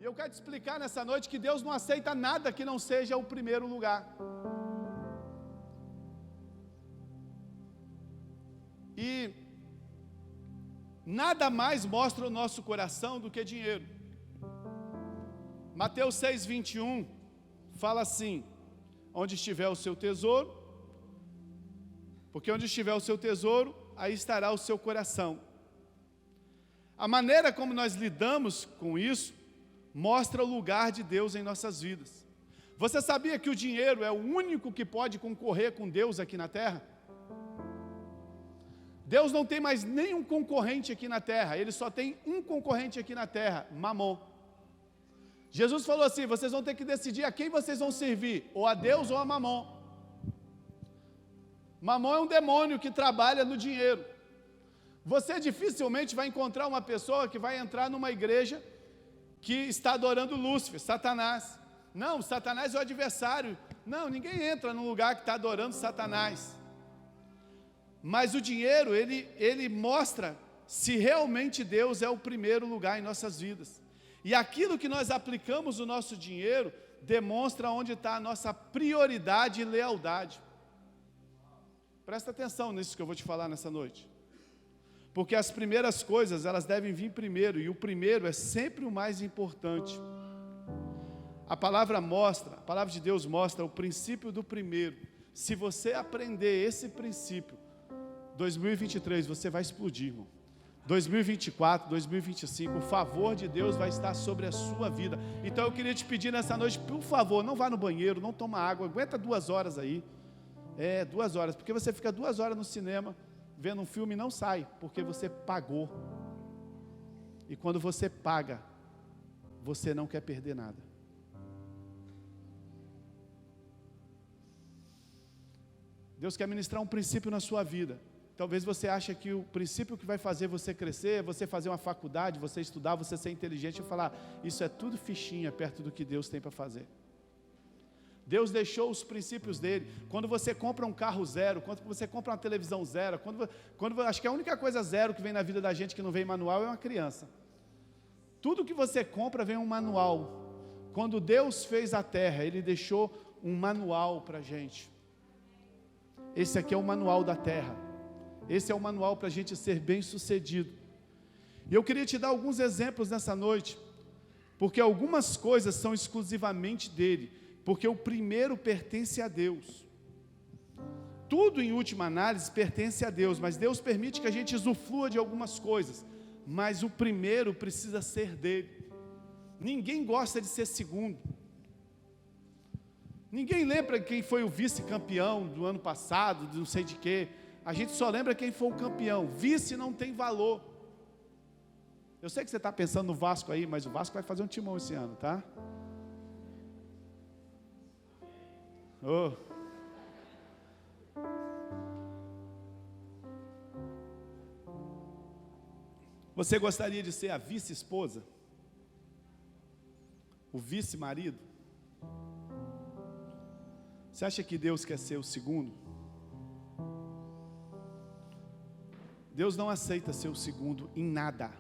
E eu quero te explicar nessa noite que Deus não aceita nada que não seja o primeiro lugar. E nada mais mostra o nosso coração do que dinheiro. Mateus 6:21 fala assim: onde estiver o seu tesouro, porque onde estiver o seu tesouro, aí estará o seu coração. A maneira como nós lidamos com isso mostra o lugar de Deus em nossas vidas. Você sabia que o dinheiro é o único que pode concorrer com Deus aqui na terra? Deus não tem mais nenhum concorrente aqui na terra, Ele só tem um concorrente aqui na terra, Mamon. Jesus falou assim: vocês vão ter que decidir a quem vocês vão servir, ou a Deus ou a Mamon. Mamon é um demônio que trabalha no dinheiro. Você dificilmente vai encontrar uma pessoa que vai entrar numa igreja que está adorando Lúcifer, Satanás. Não, Satanás é o adversário. Não, ninguém entra num lugar que está adorando Satanás. Mas o dinheiro, ele mostra se realmente Deus é o primeiro lugar em nossas vidas. E aquilo que nós aplicamos o nosso dinheiro, demonstra onde está a nossa prioridade e lealdade. Presta atenção nisso que eu vou te falar nessa noite. Porque as primeiras coisas, elas devem vir primeiro, e o primeiro é sempre o mais importante. A palavra de Deus mostra o princípio do primeiro. Se você aprender esse princípio, 2023 você vai explodir, irmão. 2024, 2025, o favor de Deus vai estar sobre a sua vida. Então eu queria te pedir nessa noite, por favor, não vá no banheiro, não toma água, aguenta 2 horas aí. 2 horas, porque você fica 2 horas no cinema, vendo um filme e não sai, porque você pagou. E quando você paga, você não quer perder nada. Deus quer ministrar um princípio na sua vida. Talvez você ache que o princípio que vai fazer você crescer é você fazer uma faculdade, você estudar, você ser inteligente e falar: isso é tudo fichinha perto do que Deus tem para fazer. Deus deixou os princípios dele. Quando você compra um carro zero, quando você compra uma televisão zero, acho que a única coisa zero que vem na vida da gente que não vem manual é uma criança. Tudo que você compra vem um manual. Quando Deus fez a terra, Ele deixou um manual para a gente. Esse aqui é o manual da terra. Esse é o manual para a gente ser bem sucedido. E eu queria te dar alguns exemplos nessa noite, porque algumas coisas são exclusivamente dele, porque o primeiro pertence a Deus. Tudo em última análise pertence a Deus, mas Deus permite que a gente usufrua de algumas coisas, mas o primeiro precisa ser dele. Ninguém gosta de ser segundo. Ninguém lembra quem foi o vice-campeão do ano passado, de não sei de quê. A gente só lembra quem foi o campeão. Vice não tem valor. Eu sei que você está pensando no Vasco aí, mas o Vasco vai fazer um timão esse ano, tá? Oh. Você gostaria de ser a vice-esposa? O vice-marido? Você acha que Deus quer ser o segundo? Deus não aceita ser o segundo em nada.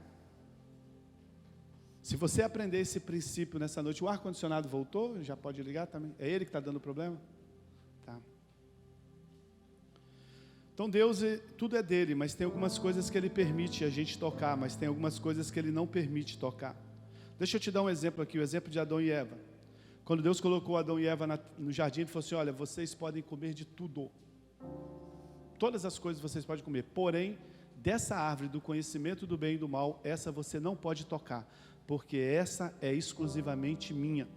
Se você aprender esse princípio nessa noite, o ar-condicionado voltou? Já pode ligar também? É ele que está dando problema? Tá. Então Deus, tudo é dele, mas tem algumas coisas que Ele permite a gente tocar, mas tem algumas coisas que Ele não permite tocar. Deixa eu te dar um exemplo aqui, o exemplo de Adão e Eva. Quando Deus colocou Adão e Eva no jardim, Ele falou assim: olha, vocês podem comer de tudo. Todas as coisas vocês podem comer, porém, dessa árvore do conhecimento do bem e do mal, essa você não pode tocar, porque essa é exclusivamente minha.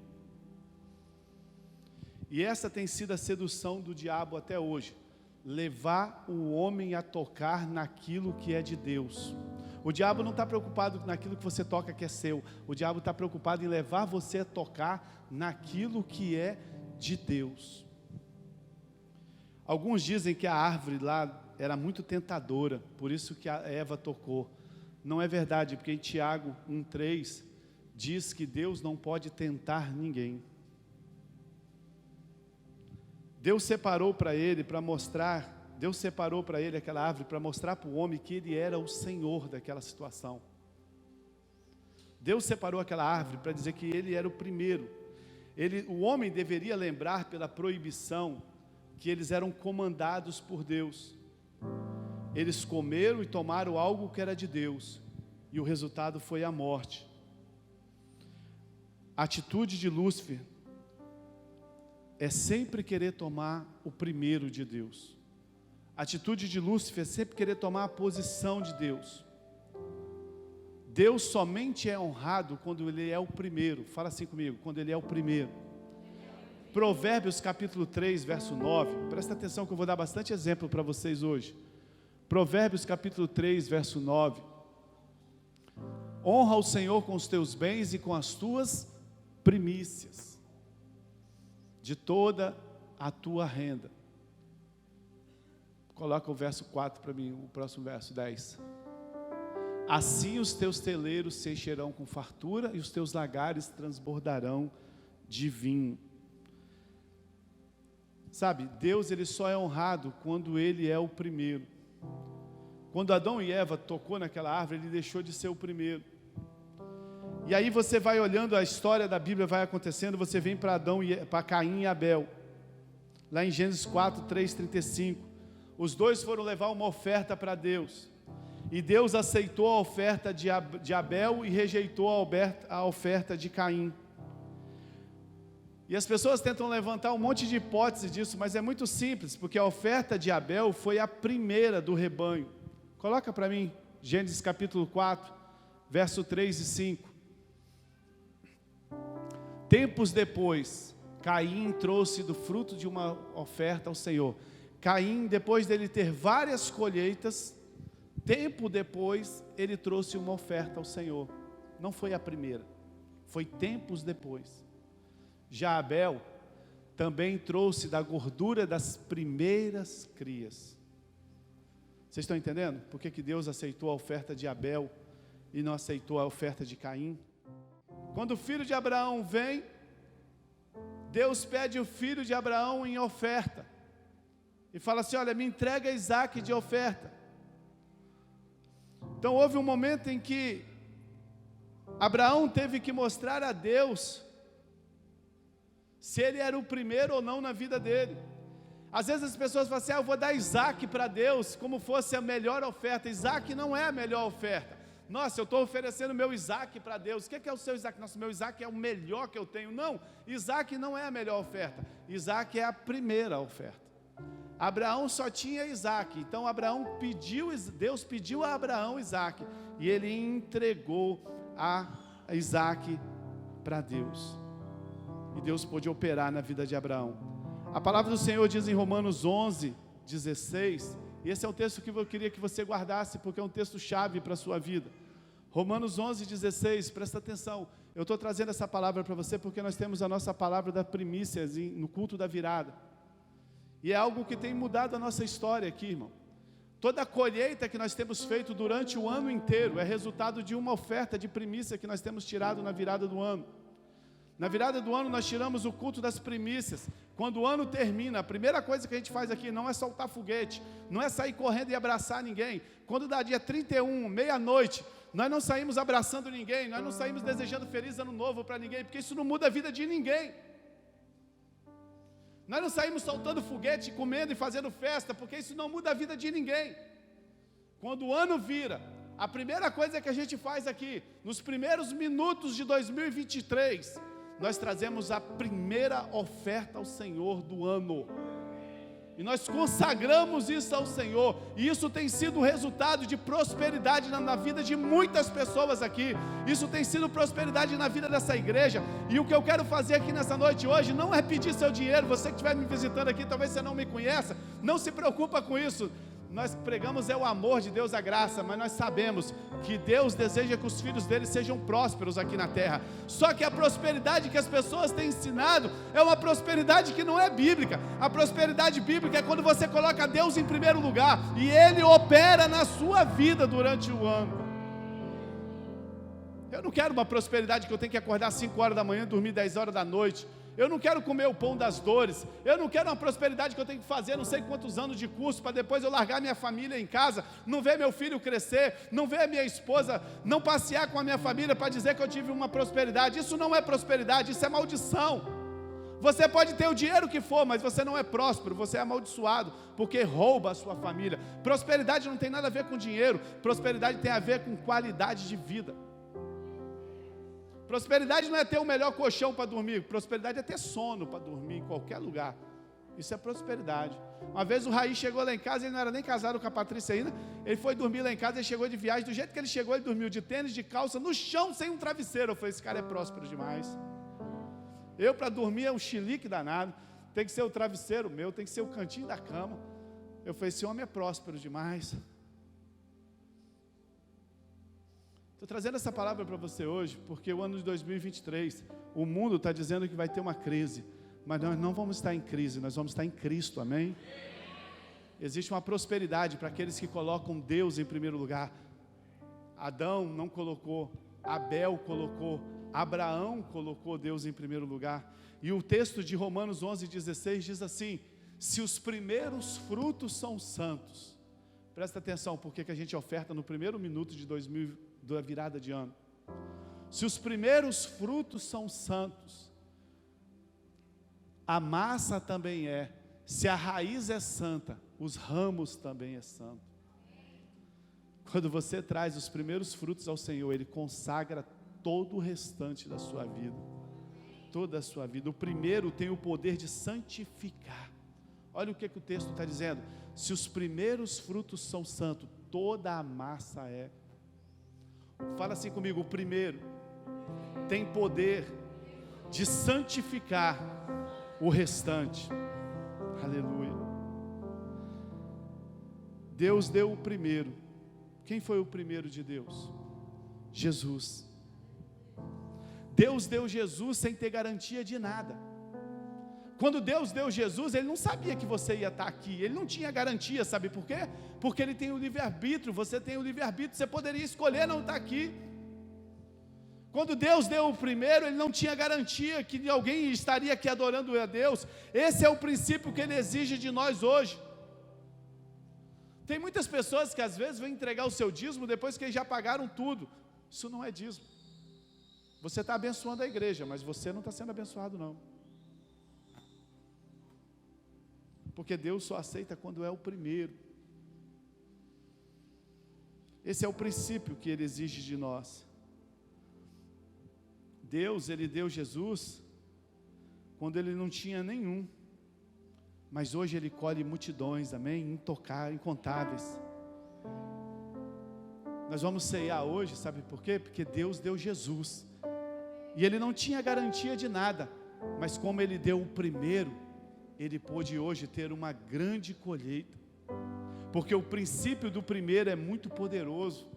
E essa tem sido a sedução do diabo até hoje, levar o homem a tocar naquilo que é de Deus. O diabo não está preocupado naquilo que você toca que é seu, o diabo está preocupado em levar você a tocar naquilo que é de Deus. Alguns dizem que a árvore lá era muito tentadora, por isso que a Eva tocou. Não é verdade, porque em Tiago 1,3 diz que Deus não pode tentar ninguém. Deus separou para ele aquela árvore para mostrar para o homem que ele era o Senhor daquela situação. Deus separou aquela árvore para dizer que ele era o primeiro. O homem deveria lembrar pela proibição que eles eram comandados por Deus. Eles comeram e tomaram algo que era de Deus, e o resultado foi a morte. A atitude de Lúcifer é sempre querer tomar o primeiro de Deus. A atitude de Lúcifer é sempre querer tomar a posição de Deus. Deus somente é honrado quando ele é o primeiro. Fala assim comigo, quando ele é o primeiro. Provérbios capítulo 3, verso 9. Presta atenção que eu vou dar bastante exemplo para vocês hoje. Provérbios capítulo 3, verso 9. Honra o Senhor com os teus bens e com as tuas primícias, de toda a tua renda. Coloca o verso 4 para mim, o próximo verso 10. Assim os teus teleiros se encherão com fartura e os teus lagares transbordarão de vinho. Sabe, Deus ele só é honrado quando ele é o primeiro. Quando Adão e Eva tocou naquela árvore, ele deixou de ser o primeiro. E aí você vai olhando a história da Bíblia, vai acontecendo, você vem para Caim e Abel. Lá em Gênesis 4, 3, 35. Os dois foram levar uma oferta para Deus. E Deus aceitou a oferta de Abel e rejeitou a oferta de Caim. E as pessoas tentam levantar um monte de hipóteses disso, mas é muito simples, porque a oferta de Abel foi a primeira do rebanho. Coloca para mim, Gênesis capítulo 4, verso 3 e 5. Tempos depois, Caim trouxe do fruto de uma oferta ao Senhor. Caim, depois dele ter várias colheitas, tempo depois, ele trouxe uma oferta ao Senhor. Não foi a primeira, foi tempos depois. Já Abel também trouxe da gordura das primeiras crias. Vocês estão entendendo? Por que Deus aceitou a oferta de Abel e não aceitou a oferta de Caim? Quando o filho de Abraão vem, Deus pede o filho de Abraão em oferta. E fala assim, olha, me entrega Isaac de oferta. Então houve um momento em que Abraão teve que mostrar a Deus se ele era o primeiro ou não na vida dele. Às vezes as pessoas falam assim, eu vou dar Isaac para Deus como fosse a melhor oferta. Isaac não é a melhor oferta. Nossa, eu estou oferecendo meu Isaac para Deus. O que é o seu Isaac? Nossa, meu Isaac é o melhor que eu tenho. Não, Isaac não é a melhor oferta. Isaac é a primeira oferta. Abraão só tinha Isaac. Então Deus pediu a Abraão Isaac. E ele entregou a Isaac para Deus. E Deus pôde operar na vida de Abraão. A palavra do Senhor diz em Romanos 11, 16. E esse é o texto que eu queria que você guardasse, porque é um texto chave para a sua vida. Romanos 11, 16, presta atenção. Eu estou trazendo essa palavra para você porque nós temos a nossa palavra da primícia no culto da virada. E é algo que tem mudado a nossa história aqui, irmão. Toda a colheita que nós temos feito durante o ano inteiro é resultado de uma oferta de primícia que nós temos tirado na virada do ano. Na virada do ano nós tiramos o culto das primícias. Quando o ano termina, a primeira coisa que a gente faz aqui não é soltar foguete, não é sair correndo e abraçar ninguém. Quando dá dia 31, meia-noite, nós não saímos abraçando ninguém, nós não saímos desejando feliz ano novo para ninguém, porque isso não muda a vida de ninguém. Nós não saímos soltando foguete, comendo e fazendo festa, porque isso não muda a vida de ninguém. Quando o ano vira, a primeira coisa que a gente faz aqui, nos primeiros minutos de 2023, nós trazemos a primeira oferta ao Senhor do ano. E nós consagramos isso ao Senhor. E isso tem sido resultado de prosperidade na vida de muitas pessoas aqui. Isso tem sido prosperidade na vida dessa igreja. E o que eu quero fazer aqui nessa noite hoje não é pedir seu dinheiro. Você que estiver me visitando aqui, talvez você não me conheça, não se preocupa com isso. Nós pregamos o amor de Deus, a graça, mas nós sabemos que Deus deseja que os filhos dele sejam prósperos aqui na terra. Só que a prosperidade que as pessoas têm ensinado é uma prosperidade que não é bíblica. A prosperidade bíblica é quando você coloca Deus em primeiro lugar e Ele opera na sua vida durante o ano. Eu não quero uma prosperidade que eu tenho que acordar às 5 horas da manhã, dormir 10 horas da noite. Eu não quero comer o pão das dores. Eu não quero uma prosperidade que eu tenho que fazer não sei quantos anos de curso para depois eu largar minha família em casa, não ver meu filho crescer, não ver minha esposa, não passear com a minha família para dizer que eu tive uma prosperidade. Isso não é prosperidade, isso é maldição. Você pode ter o dinheiro que for, mas você não é próspero, você é amaldiçoado, porque rouba a sua família. Prosperidade não tem nada a ver com dinheiro, prosperidade tem a ver com qualidade de vida. Prosperidade não é ter o melhor colchão para dormir, prosperidade é ter sono para dormir em qualquer lugar. Isso é prosperidade. Uma vez o Raí chegou lá em casa, ele não era nem casado com a Patrícia ainda, ele foi dormir lá em casa, ele chegou de viagem, do jeito que ele chegou, ele dormiu de tênis, de calça, no chão, sem um travesseiro. Eu falei, esse cara é próspero demais. Eu para dormir é um chilique danado, tem que ser o travesseiro meu, tem que ser o cantinho da cama. Eu falei, esse homem é próspero demais. Estou trazendo essa palavra para você hoje, porque o ano de 2023, o mundo está dizendo que vai ter uma crise, mas nós não vamos estar em crise, nós vamos estar em Cristo, amém? Existe uma prosperidade para aqueles que colocam Deus em primeiro lugar. Adão não colocou, Abel colocou, Abraão colocou Deus em primeiro lugar. E o texto de Romanos 11:16 diz assim: se os primeiros frutos são santos, presta atenção, porque que a gente oferta no primeiro minuto de 2000, da virada de ano. Se os primeiros frutos são santos, a massa também é. Se a raiz é santa, os ramos também é santo. Quando você traz os primeiros frutos ao Senhor, Ele consagra todo o restante da sua vida, toda a sua vida. O primeiro tem o poder de santificar. Olha o que o texto está dizendo: se os primeiros frutos são santos, toda a massa é. Fala assim comigo: o primeiro tem poder de santificar o restante. Aleluia. Deus deu o primeiro. Quem foi o primeiro de Deus? Jesus. Deus deu Jesus sem ter garantia de nada. Quando Deus deu Jesus, Ele não sabia que você ia estar aqui, Ele não tinha garantia, sabe por quê? Porque Ele tem o livre-arbítrio, você tem o livre-arbítrio, você poderia escolher não estar aqui. Quando Deus deu o primeiro, Ele não tinha garantia que alguém estaria aqui adorando a Deus. Esse é o princípio que Ele exige de nós hoje. Tem muitas pessoas que às vezes vão entregar o seu dízimo depois que eles já pagaram tudo. Isso não é dízimo. Você está abençoando a igreja, mas você não está sendo abençoado não. Porque Deus só aceita quando é o primeiro. Esse é o princípio que Ele exige de nós. Deus, Ele deu Jesus quando Ele não tinha nenhum. Mas hoje Ele colhe multidões, amém? Incontáveis. Nós vamos ceiar hoje, sabe por quê? Porque Deus deu Jesus. E Ele não tinha garantia de nada. Mas como Ele deu o primeiro, Ele pôde hoje ter uma grande colheita, porque o princípio do primeiro é muito poderoso.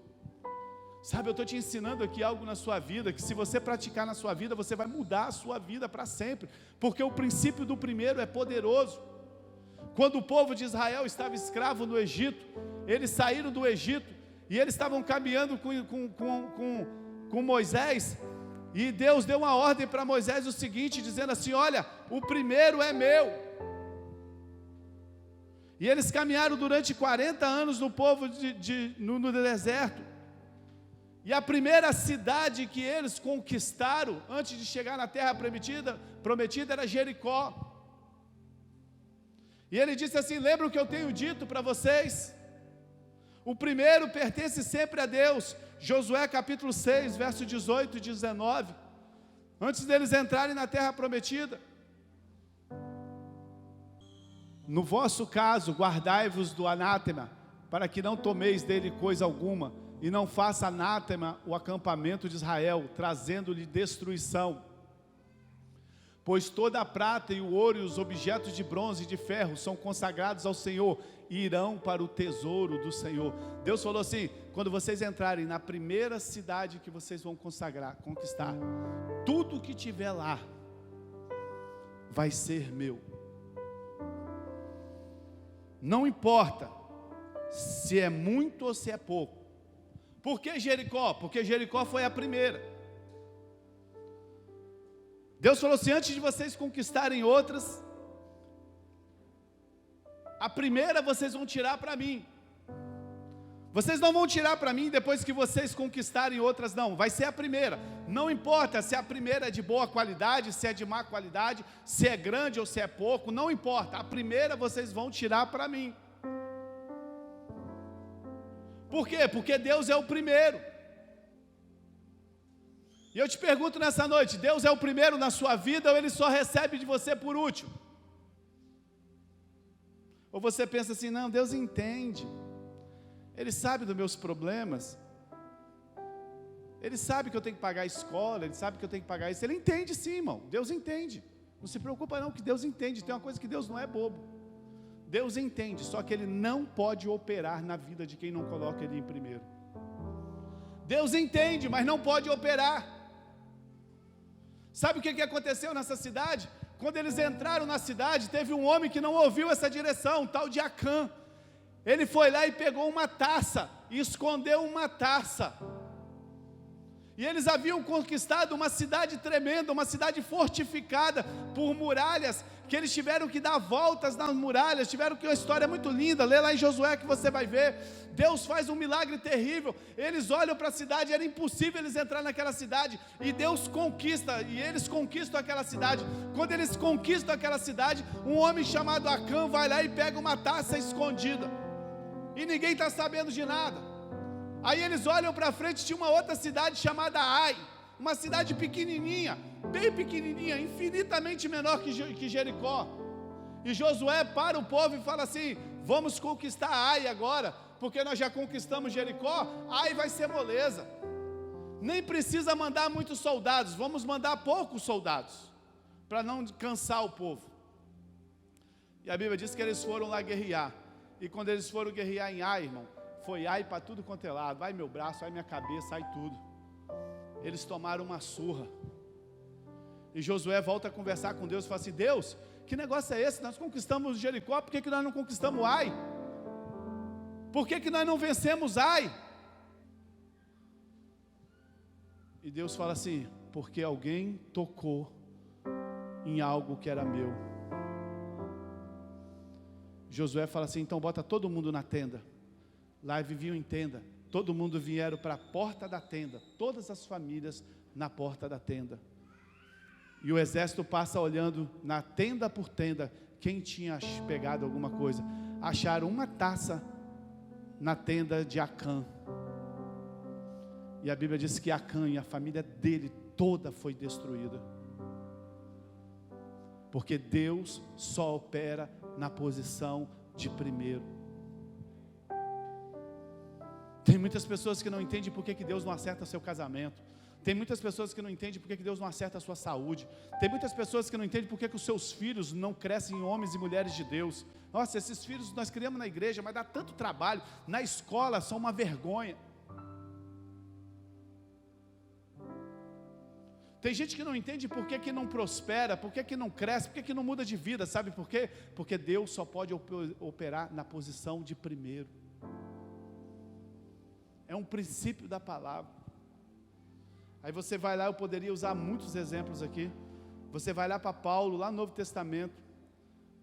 Sabe, eu estou te ensinando aqui algo na sua vida, que se você praticar na sua vida, você vai mudar a sua vida para sempre, porque o princípio do primeiro é poderoso. Quando o povo de Israel estava escravo no Egito, eles saíram do Egito, e eles estavam caminhando com Moisés, e Deus deu uma ordem para Moisés o seguinte, dizendo assim: olha, o primeiro é meu. E eles caminharam durante 40 anos no no deserto. E a primeira cidade que eles conquistaram, antes de chegar na terra prometida era Jericó. E ele disse assim: lembra o que eu tenho dito para vocês? O primeiro pertence sempre a Deus. Josué capítulo 6, verso 18 e 19. Antes deles entrarem na terra prometida: no vosso caso, guardai-vos do anátema, para que não tomeis dele coisa alguma, e não faça anátema o acampamento de Israel, trazendo-lhe destruição. Pois toda a prata e o ouro e os objetos de bronze e de ferro são consagrados ao Senhor, e irão para o tesouro do Senhor. Deus falou assim: quando vocês entrarem na primeira cidade que vocês vão conquistar, tudo que tiver lá vai ser meu. Não importa se é muito ou se é pouco. Por que Jericó? Porque Jericó foi a primeira. Deus falou assim: antes de vocês conquistarem outras, a primeira vocês vão tirar para mim. Vocês não vão tirar para mim depois que vocês conquistarem outras, não. Vai ser a primeira. Não importa se a primeira é de boa qualidade, se é de má qualidade, se é grande ou se é pouco, não importa. A primeira vocês vão tirar para mim. Por quê? Porque Deus é o primeiro. E eu te pergunto nessa noite: Deus é o primeiro na sua vida ou Ele só recebe de você por último? Ou você pensa assim: não, Deus entende, Ele sabe dos meus problemas, Ele sabe que eu tenho que pagar a escola, Ele sabe que eu tenho que pagar isso. Ele entende sim, irmão, Deus entende. Não se preocupa não, que Deus entende. Tem uma coisa que Deus não é bobo. Deus entende, só que Ele não pode operar na vida de quem não coloca Ele em primeiro. Deus entende, mas não pode operar. Sabe o que aconteceu nessa cidade? Quando eles entraram na cidade, teve um homem que não ouviu essa direção, um tal de Acã. Ele foi lá e pegou uma taça, e escondeu uma taça. E eles haviam conquistado uma cidade tremenda, uma cidade fortificada por muralhas, que eles tiveram que dar voltas nas muralhas, tiveram que, uma história muito linda, lê lá em Josué que você vai ver. Deus faz um milagre terrível. Eles olham para a cidade, era impossível eles entrar naquela cidade, e Deus conquista, e eles conquistam aquela cidade. Quando eles conquistam aquela cidade, um homem chamado Acã vai lá e pega uma taça escondida, e ninguém está sabendo de nada. Aí eles olham para frente, tinha uma outra cidade chamada Ai, uma cidade pequenininha, bem pequenininha, infinitamente menor que Jericó. E Josué para o povo e fala assim: vamos conquistar Ai agora, porque nós já conquistamos Jericó, Ai vai ser moleza. Nem precisa mandar muitos soldados, vamos mandar poucos soldados, para não cansar o povo. E a Bíblia diz que eles foram lá guerrear. E quando eles foram guerrear em Ai, irmão, foi ai para tudo quanto é lado, ai meu braço, ai minha cabeça, ai tudo. Eles tomaram uma surra. E Josué volta a conversar com Deus e fala assim: Deus, que negócio é esse? Nós conquistamos Jericó, por que nós não conquistamos Ai? Por que nós não vencemos Ai? E Deus fala assim: porque alguém tocou em algo que era meu. Josué fala assim: então bota todo mundo na tenda. Lá viviam em tenda, todo mundo vieram para a porta da tenda, todas as famílias na porta da tenda. E o exército passa olhando na tenda por tenda, quem tinha pegado alguma coisa. Acharam uma taça na tenda de Acã. E a Bíblia diz que Acã e a família dele toda foi destruída. Porque Deus só opera na posição de primeiro. Tem muitas pessoas que não entendem por que Deus não acerta seu casamento. Tem muitas pessoas que não entendem por que Deus não acerta a sua saúde. Tem muitas pessoas que não entendem por que os seus filhos não crescem em homens e mulheres de Deus. Nossa, esses filhos nós criamos na igreja, mas dá tanto trabalho. Na escola são uma vergonha. Tem gente que não entende por que não prospera, por que não cresce, por que não muda de vida. Sabe por quê? Porque Deus só pode operar na posição de primeiro. É um princípio da palavra. Aí você vai lá, eu poderia usar muitos exemplos aqui. Você vai lá para Paulo, lá no Novo Testamento,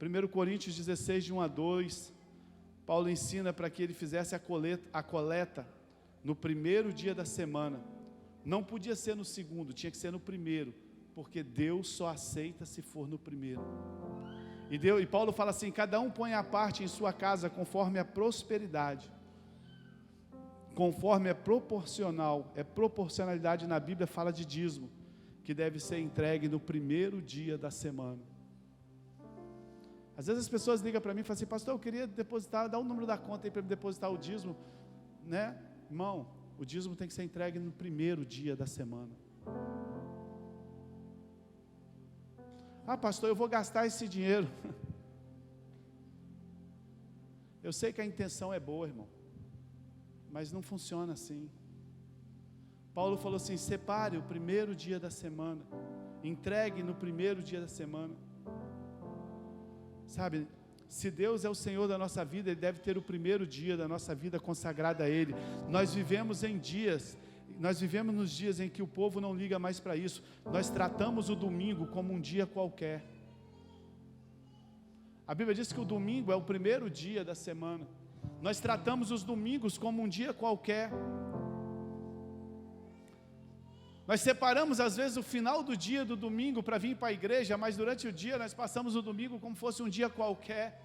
1 Coríntios 16, de 1 a 2. Paulo ensina para que ele fizesse a coleta no primeiro dia da semana. Não podia ser no segundo, tinha que ser no primeiro, porque Deus só aceita se for no primeiro. E Paulo fala assim: cada um põe a parte em sua casa conforme a prosperidade. Conforme é proporcional, proporcionalidade na Bíblia fala de dízimo, que deve ser entregue no primeiro dia da semana. Às vezes as pessoas ligam para mim e falam assim: pastor, eu queria depositar, dá o número da conta aí para me depositar o dízimo, né? Irmão, o dízimo tem que ser entregue no primeiro dia da semana. Ah, pastor, eu vou gastar esse dinheiro. Eu sei que a intenção é boa, irmão, mas não funciona assim. Paulo falou assim: separe o primeiro dia da semana, entregue no primeiro dia da semana. Sabe, se Deus é o Senhor da nossa vida, Ele deve ter o primeiro dia da nossa vida consagrado a Ele. Nós vivemos em dias Nós vivemos nos dias em que o povo não liga mais para isso. Nós tratamos o domingo como um dia qualquer. A Bíblia diz que o domingo é o primeiro dia da semana. Nós tratamos os domingos como um dia qualquer. Nós separamos às vezes o final do dia do domingo para vir para a igreja, mas durante o dia nós passamos o domingo como fosse um dia qualquer.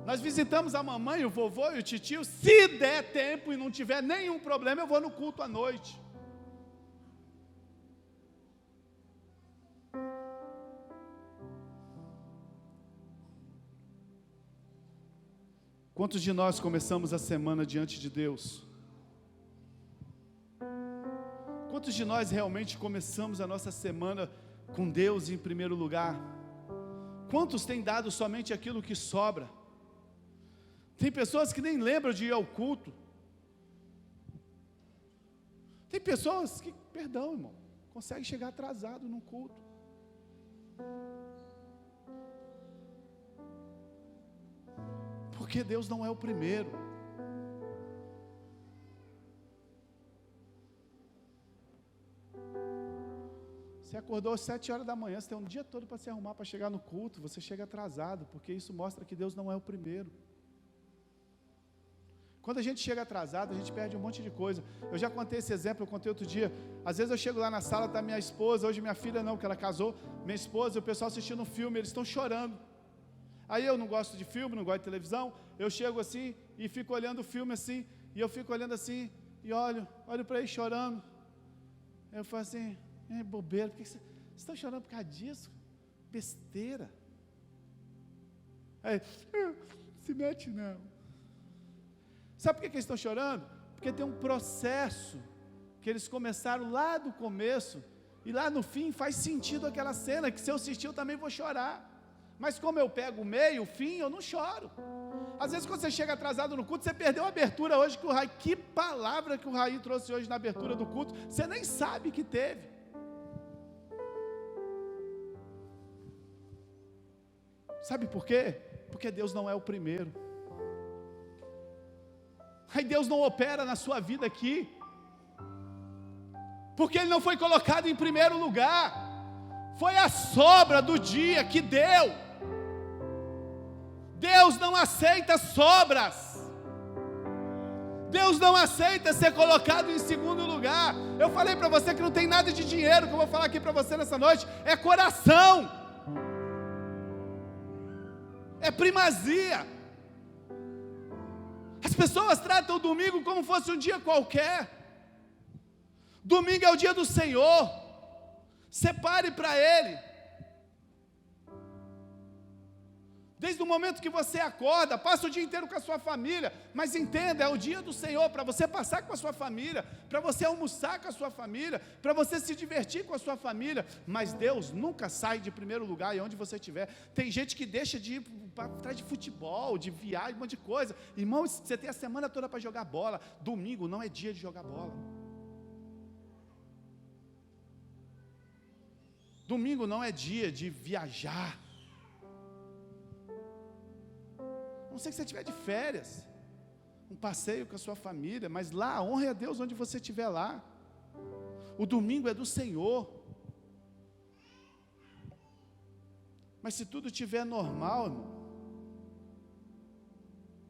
Nós visitamos a mamãe, o vovô e o titio, se der tempo e não tiver nenhum problema, eu vou no culto à noite. Quantos de nós começamos a semana diante de Deus? Quantos de nós realmente começamos a nossa semana com Deus em primeiro lugar? Quantos têm dado somente aquilo que sobra? Tem pessoas que nem lembram de ir ao culto. Tem pessoas que, perdão, irmão, conseguem chegar atrasado no culto. Porque Deus não é o primeiro. Você acordou às 7 horas da manhã, você tem um dia todo para se arrumar para chegar no culto, você chega atrasado, porque isso mostra que Deus não é o primeiro. Quando a gente chega atrasado, a gente perde um monte de coisa. Eu já contei esse exemplo, eu contei outro dia. Às vezes eu chego lá na sala, está minha esposa, hoje minha filha não, que ela casou, minha esposa e o pessoal assistindo um filme, eles estão chorando. Aí eu não gosto de filme, não gosto de televisão, eu chego assim e fico olhando o filme assim, e eu fico olhando assim, e olho para eles chorando. Eu falo assim, é bobeira, por que vocês estão chorando por causa disso? Besteira. Aí, se mete não. Sabe por que eles estão chorando? Porque tem um processo que eles começaram lá do começo, e lá no fim faz sentido aquela cena, que se eu assistir eu também vou chorar. Mas como eu pego o meio, o fim, eu não choro. Às vezes quando você chega atrasado no culto, você perdeu a abertura hoje, que palavra que o Raí trouxe hoje na abertura do culto, você nem sabe que teve. Sabe por quê? Porque Deus não é o primeiro. Aí Deus não opera na sua vida aqui, porque Ele não foi colocado em primeiro lugar, foi a sobra do dia que deu. Deus não aceita sobras, Deus não aceita ser colocado em segundo lugar. Eu falei para você que não tem nada de dinheiro, que eu vou falar aqui para você nessa noite, é coração, é primazia. As pessoas tratam o domingo como fosse um dia qualquer. Domingo é o dia do Senhor, separe para Ele. Desde o momento que você acorda, passa o dia inteiro com a sua família, mas entenda, é o dia do Senhor, para você passar com a sua família, para você almoçar com a sua família, para você se divertir com a sua família, mas Deus nunca sai de primeiro lugar, e onde você estiver. Tem gente que deixa de ir para trás de futebol, de viagem, um monte de coisa. Irmão, você tem a semana toda para jogar bola, domingo não é dia de jogar bola. Domingo não é dia de viajar. Não sei que você estiver de férias, um passeio com a sua família, mas lá, honre a Deus onde você estiver lá. O domingo é do Senhor. Mas se tudo estiver normal, irmão,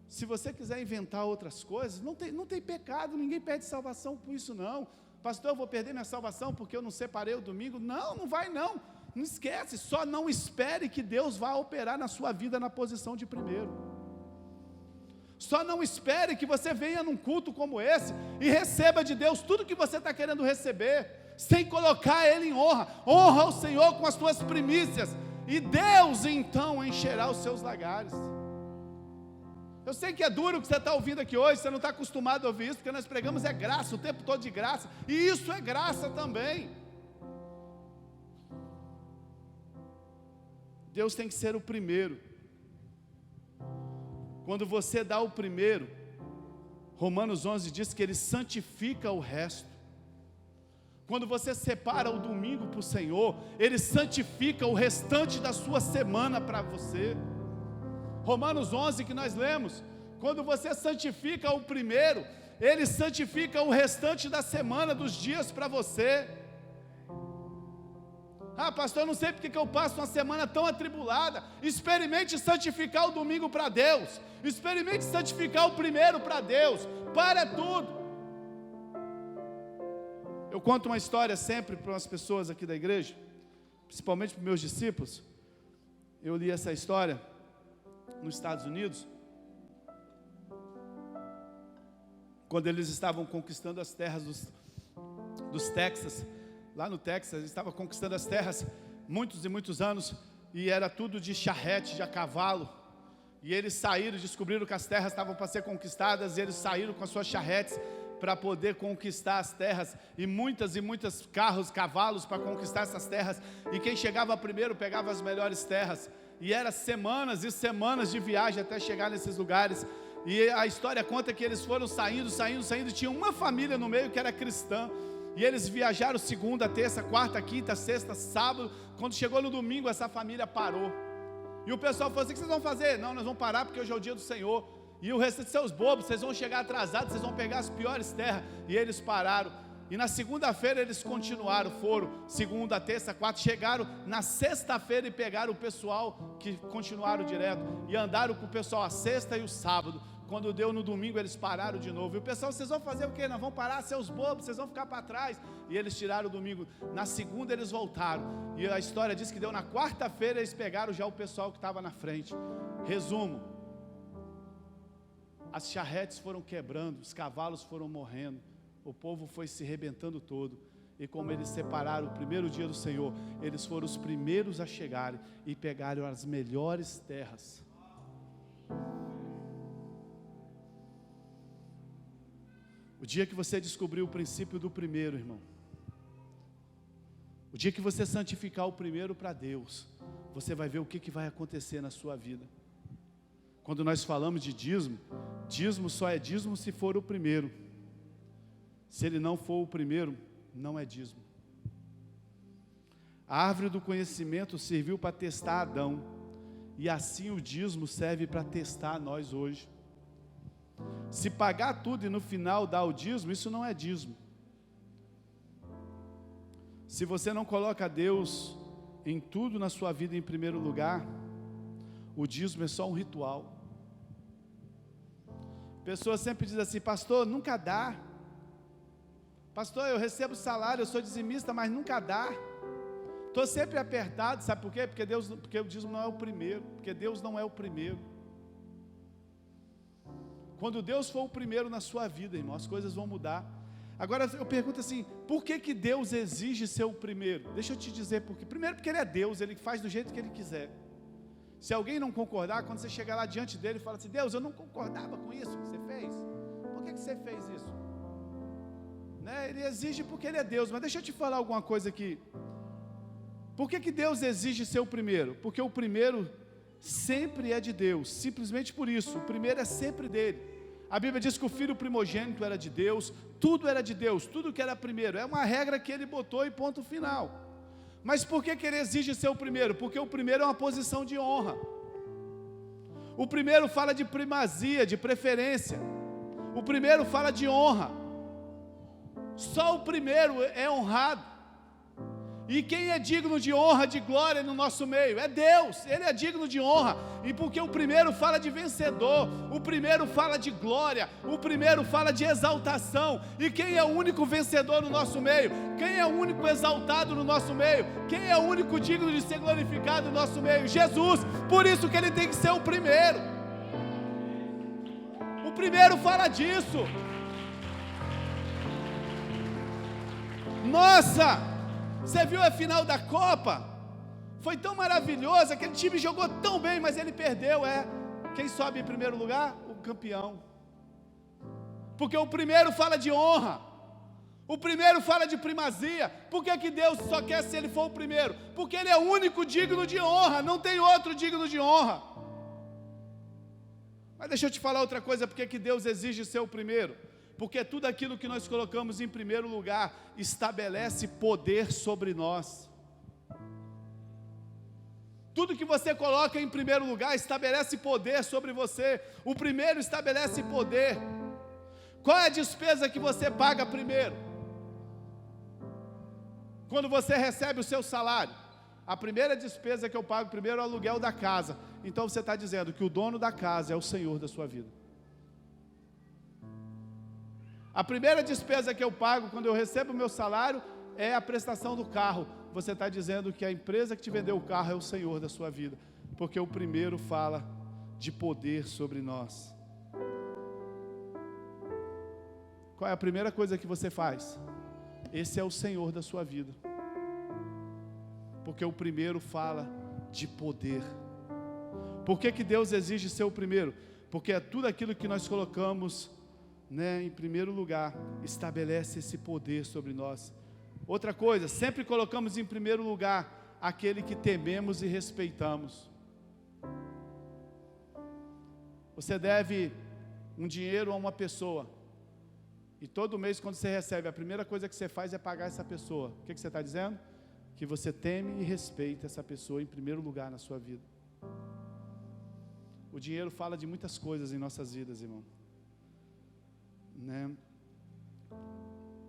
se você quiser inventar outras coisas, não tem pecado, ninguém perde salvação por isso não. Pastor, eu vou perder minha salvação porque eu não separei o domingo. Não vai não. Não esquece, só não espere que Deus vá operar na sua vida na posição de primeiro. Só não espere que você venha num culto como esse e receba de Deus tudo que você está querendo receber, sem colocar Ele em honra. Honra o Senhor com as suas primícias, e Deus então encherá os seus lagares. Eu sei que é duro o que você está ouvindo aqui hoje, você não está acostumado a ouvir isso, porque nós pregamos é graça, o tempo todo de graça, e isso é graça também. Deus tem que ser o primeiro. Quando você dá o primeiro, Romanos 11 diz que Ele santifica o resto. Quando você separa o domingo para o Senhor, Ele santifica o restante da sua semana para você. Romanos 11 que nós lemos, quando você santifica o primeiro, Ele santifica o restante da semana, dos dias para você. Ah, pastor, eu não sei porque que eu passo uma semana tão atribulada. Experimente santificar o domingo para Deus. Experimente santificar o primeiro para Deus. Para tudo. Eu conto uma história sempre para as pessoas aqui da igreja, principalmente para os meus discípulos. Eu li essa história nos Estados Unidos, quando eles estavam conquistando as terras dos Texas. Lá no Texas, eles estavam conquistando as terras muitos e muitos anos, e era tudo de charrete, de a cavalo. E eles saíram, descobriram que as terras estavam para ser conquistadas, e eles saíram com as suas charretes para poder conquistar as terras, e muitos carros, cavalos para conquistar essas terras, e quem chegava primeiro pegava as melhores terras, e era semanas e semanas de viagem até chegar nesses lugares. E a história conta que eles foram saindo, e tinha uma família no meio que era cristã, e eles viajaram segunda, terça, quarta, quinta, sexta, sábado. Quando chegou no domingo, essa família parou, e o pessoal falou assim: o que vocês vão fazer? Não, nós vamos parar porque hoje é o dia do Senhor, e o resto de seus bobos, vocês vão chegar atrasados, vocês vão pegar as piores terras. E eles pararam, e na segunda-feira eles continuaram, foram segunda, terça, quarta, chegaram na sexta-feira e pegaram o pessoal que continuaram direto, e andaram com o pessoal a sexta e o sábado. Quando deu no domingo, eles pararam de novo, e o pessoal: vocês vão fazer o quê? Nós vamos parar, seus bobos, vocês vão ficar para trás. E eles tiraram o domingo. Na segunda eles voltaram, e a história diz que deu na quarta-feira, eles pegaram já o pessoal que estava na frente. Resumo: as charretes foram quebrando, os cavalos foram morrendo, o povo foi se rebentando todo. E como eles separaram o primeiro dia do Senhor, eles foram os primeiros a chegarem e pegaram as melhores terras. O dia que você descobrir o princípio do primeiro, irmão, o dia que você santificar o primeiro para Deus, você vai ver o que vai acontecer na sua vida. Quando nós falamos de dízimo, dízimo só é dízimo se for o primeiro. Se ele não for o primeiro, não é dízimo. A árvore do conhecimento serviu para testar Adão, e assim o dízimo serve para testar nós hoje. Se pagar tudo e no final dar o dízimo, isso não é dízimo. Se você não coloca Deus em tudo na sua vida em primeiro lugar, o dízimo é só um ritual. Pessoas sempre dizem assim: pastor, nunca dá. Pastor, eu recebo salário, eu sou dizimista, mas nunca dá. Estou sempre apertado, sabe por quê? Porque o dízimo não é o primeiro, porque Deus não é o primeiro. Quando Deus for o primeiro na sua vida, irmão, as coisas vão mudar. Agora eu pergunto assim: por que Deus exige ser o primeiro? Deixa eu te dizer por quê. Primeiro, porque Ele é Deus, Ele faz do jeito que Ele quiser. Se alguém não concordar, quando você chegar lá diante dele e fala assim: Deus, eu não concordava com isso que você fez. Por que você fez isso? Né? Ele exige porque Ele é Deus. Mas deixa eu te falar alguma coisa aqui. Por que Deus exige ser o primeiro? Porque o primeiro sempre é de Deus, simplesmente por isso. O primeiro é sempre dele. A Bíblia diz que o filho primogênito era de Deus, tudo era de Deus, tudo que era primeiro, é uma regra que ele botou e ponto final. Mas por que ele exige ser o primeiro? Porque o primeiro é uma posição de honra. O primeiro fala de primazia, de preferência. O primeiro fala de honra. Só o primeiro é honrado. E quem é digno de honra, de glória no nosso meio? É Deus, Ele é digno de honra. E porque o primeiro fala de vencedor, o primeiro fala de glória, o primeiro fala de exaltação. E quem é o único vencedor no nosso meio? Quem é o único exaltado no nosso meio? Quem é o único digno de ser glorificado no nosso meio? Jesus. Por isso que Ele tem que ser o primeiro. O primeiro fala disso. Nossa! Você viu a final da Copa? Foi tão maravilhoso, aquele time jogou tão bem, mas ele perdeu. Quem sobe em primeiro lugar? O campeão. Porque o primeiro fala de honra, o primeiro fala de primazia. Por que Deus só quer se Ele for o primeiro? Porque Ele é o único digno de honra, não tem outro digno de honra. Mas deixa eu te falar outra coisa, porque que Deus exige ser o primeiro? Porque tudo aquilo que nós colocamos em primeiro lugar estabelece poder sobre nós. Tudo que você coloca em primeiro lugar estabelece poder sobre você. O primeiro estabelece poder. Qual é a despesa que você paga primeiro? Quando você recebe o seu salário, a primeira despesa que eu pago primeiro é o aluguel da casa. Então você está dizendo que o dono da casa é o Senhor da sua vida. A primeira despesa que eu pago quando eu recebo o meu salário é a prestação do carro. Você está dizendo que a empresa que te vendeu o carro é o Senhor da sua vida, porque o primeiro fala de poder sobre nós. Qual é a primeira coisa que você faz? Esse é o Senhor da sua vida, porque o primeiro fala de poder. Por que Deus exige ser o primeiro? Porque é tudo aquilo que nós colocamos, em primeiro lugar, estabelece esse poder sobre nós. Outra coisa, sempre colocamos em primeiro lugar aquele que tememos e respeitamos. Você deve um dinheiro a uma pessoa, e todo mês quando você recebe, a primeira coisa que você faz é pagar essa pessoa. O que você está dizendo? Que você teme e respeita essa pessoa em primeiro lugar na sua vida. O dinheiro fala de muitas coisas em nossas vidas, irmão.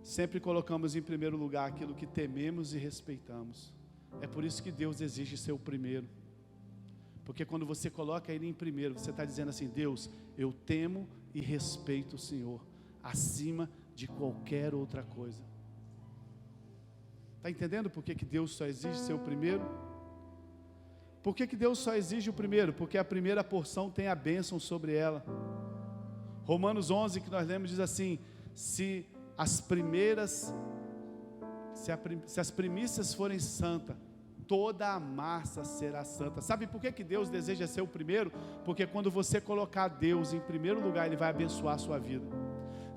Sempre colocamos em primeiro lugar aquilo que tememos e respeitamos. É por isso que Deus exige ser o primeiro. Porque quando você coloca Ele em primeiro, você está dizendo assim: Deus, eu temo e respeito o Senhor acima de qualquer outra coisa. Está entendendo por que Deus só exige ser o primeiro? Por que Deus só exige o primeiro? Porque a primeira porção tem a bênção sobre ela. Romanos 11, que nós lemos, diz assim: se as primícias forem santas, toda a massa será santa. Sabe por que Deus deseja ser o primeiro? Porque quando você colocar Deus em primeiro lugar, Ele vai abençoar a sua vida.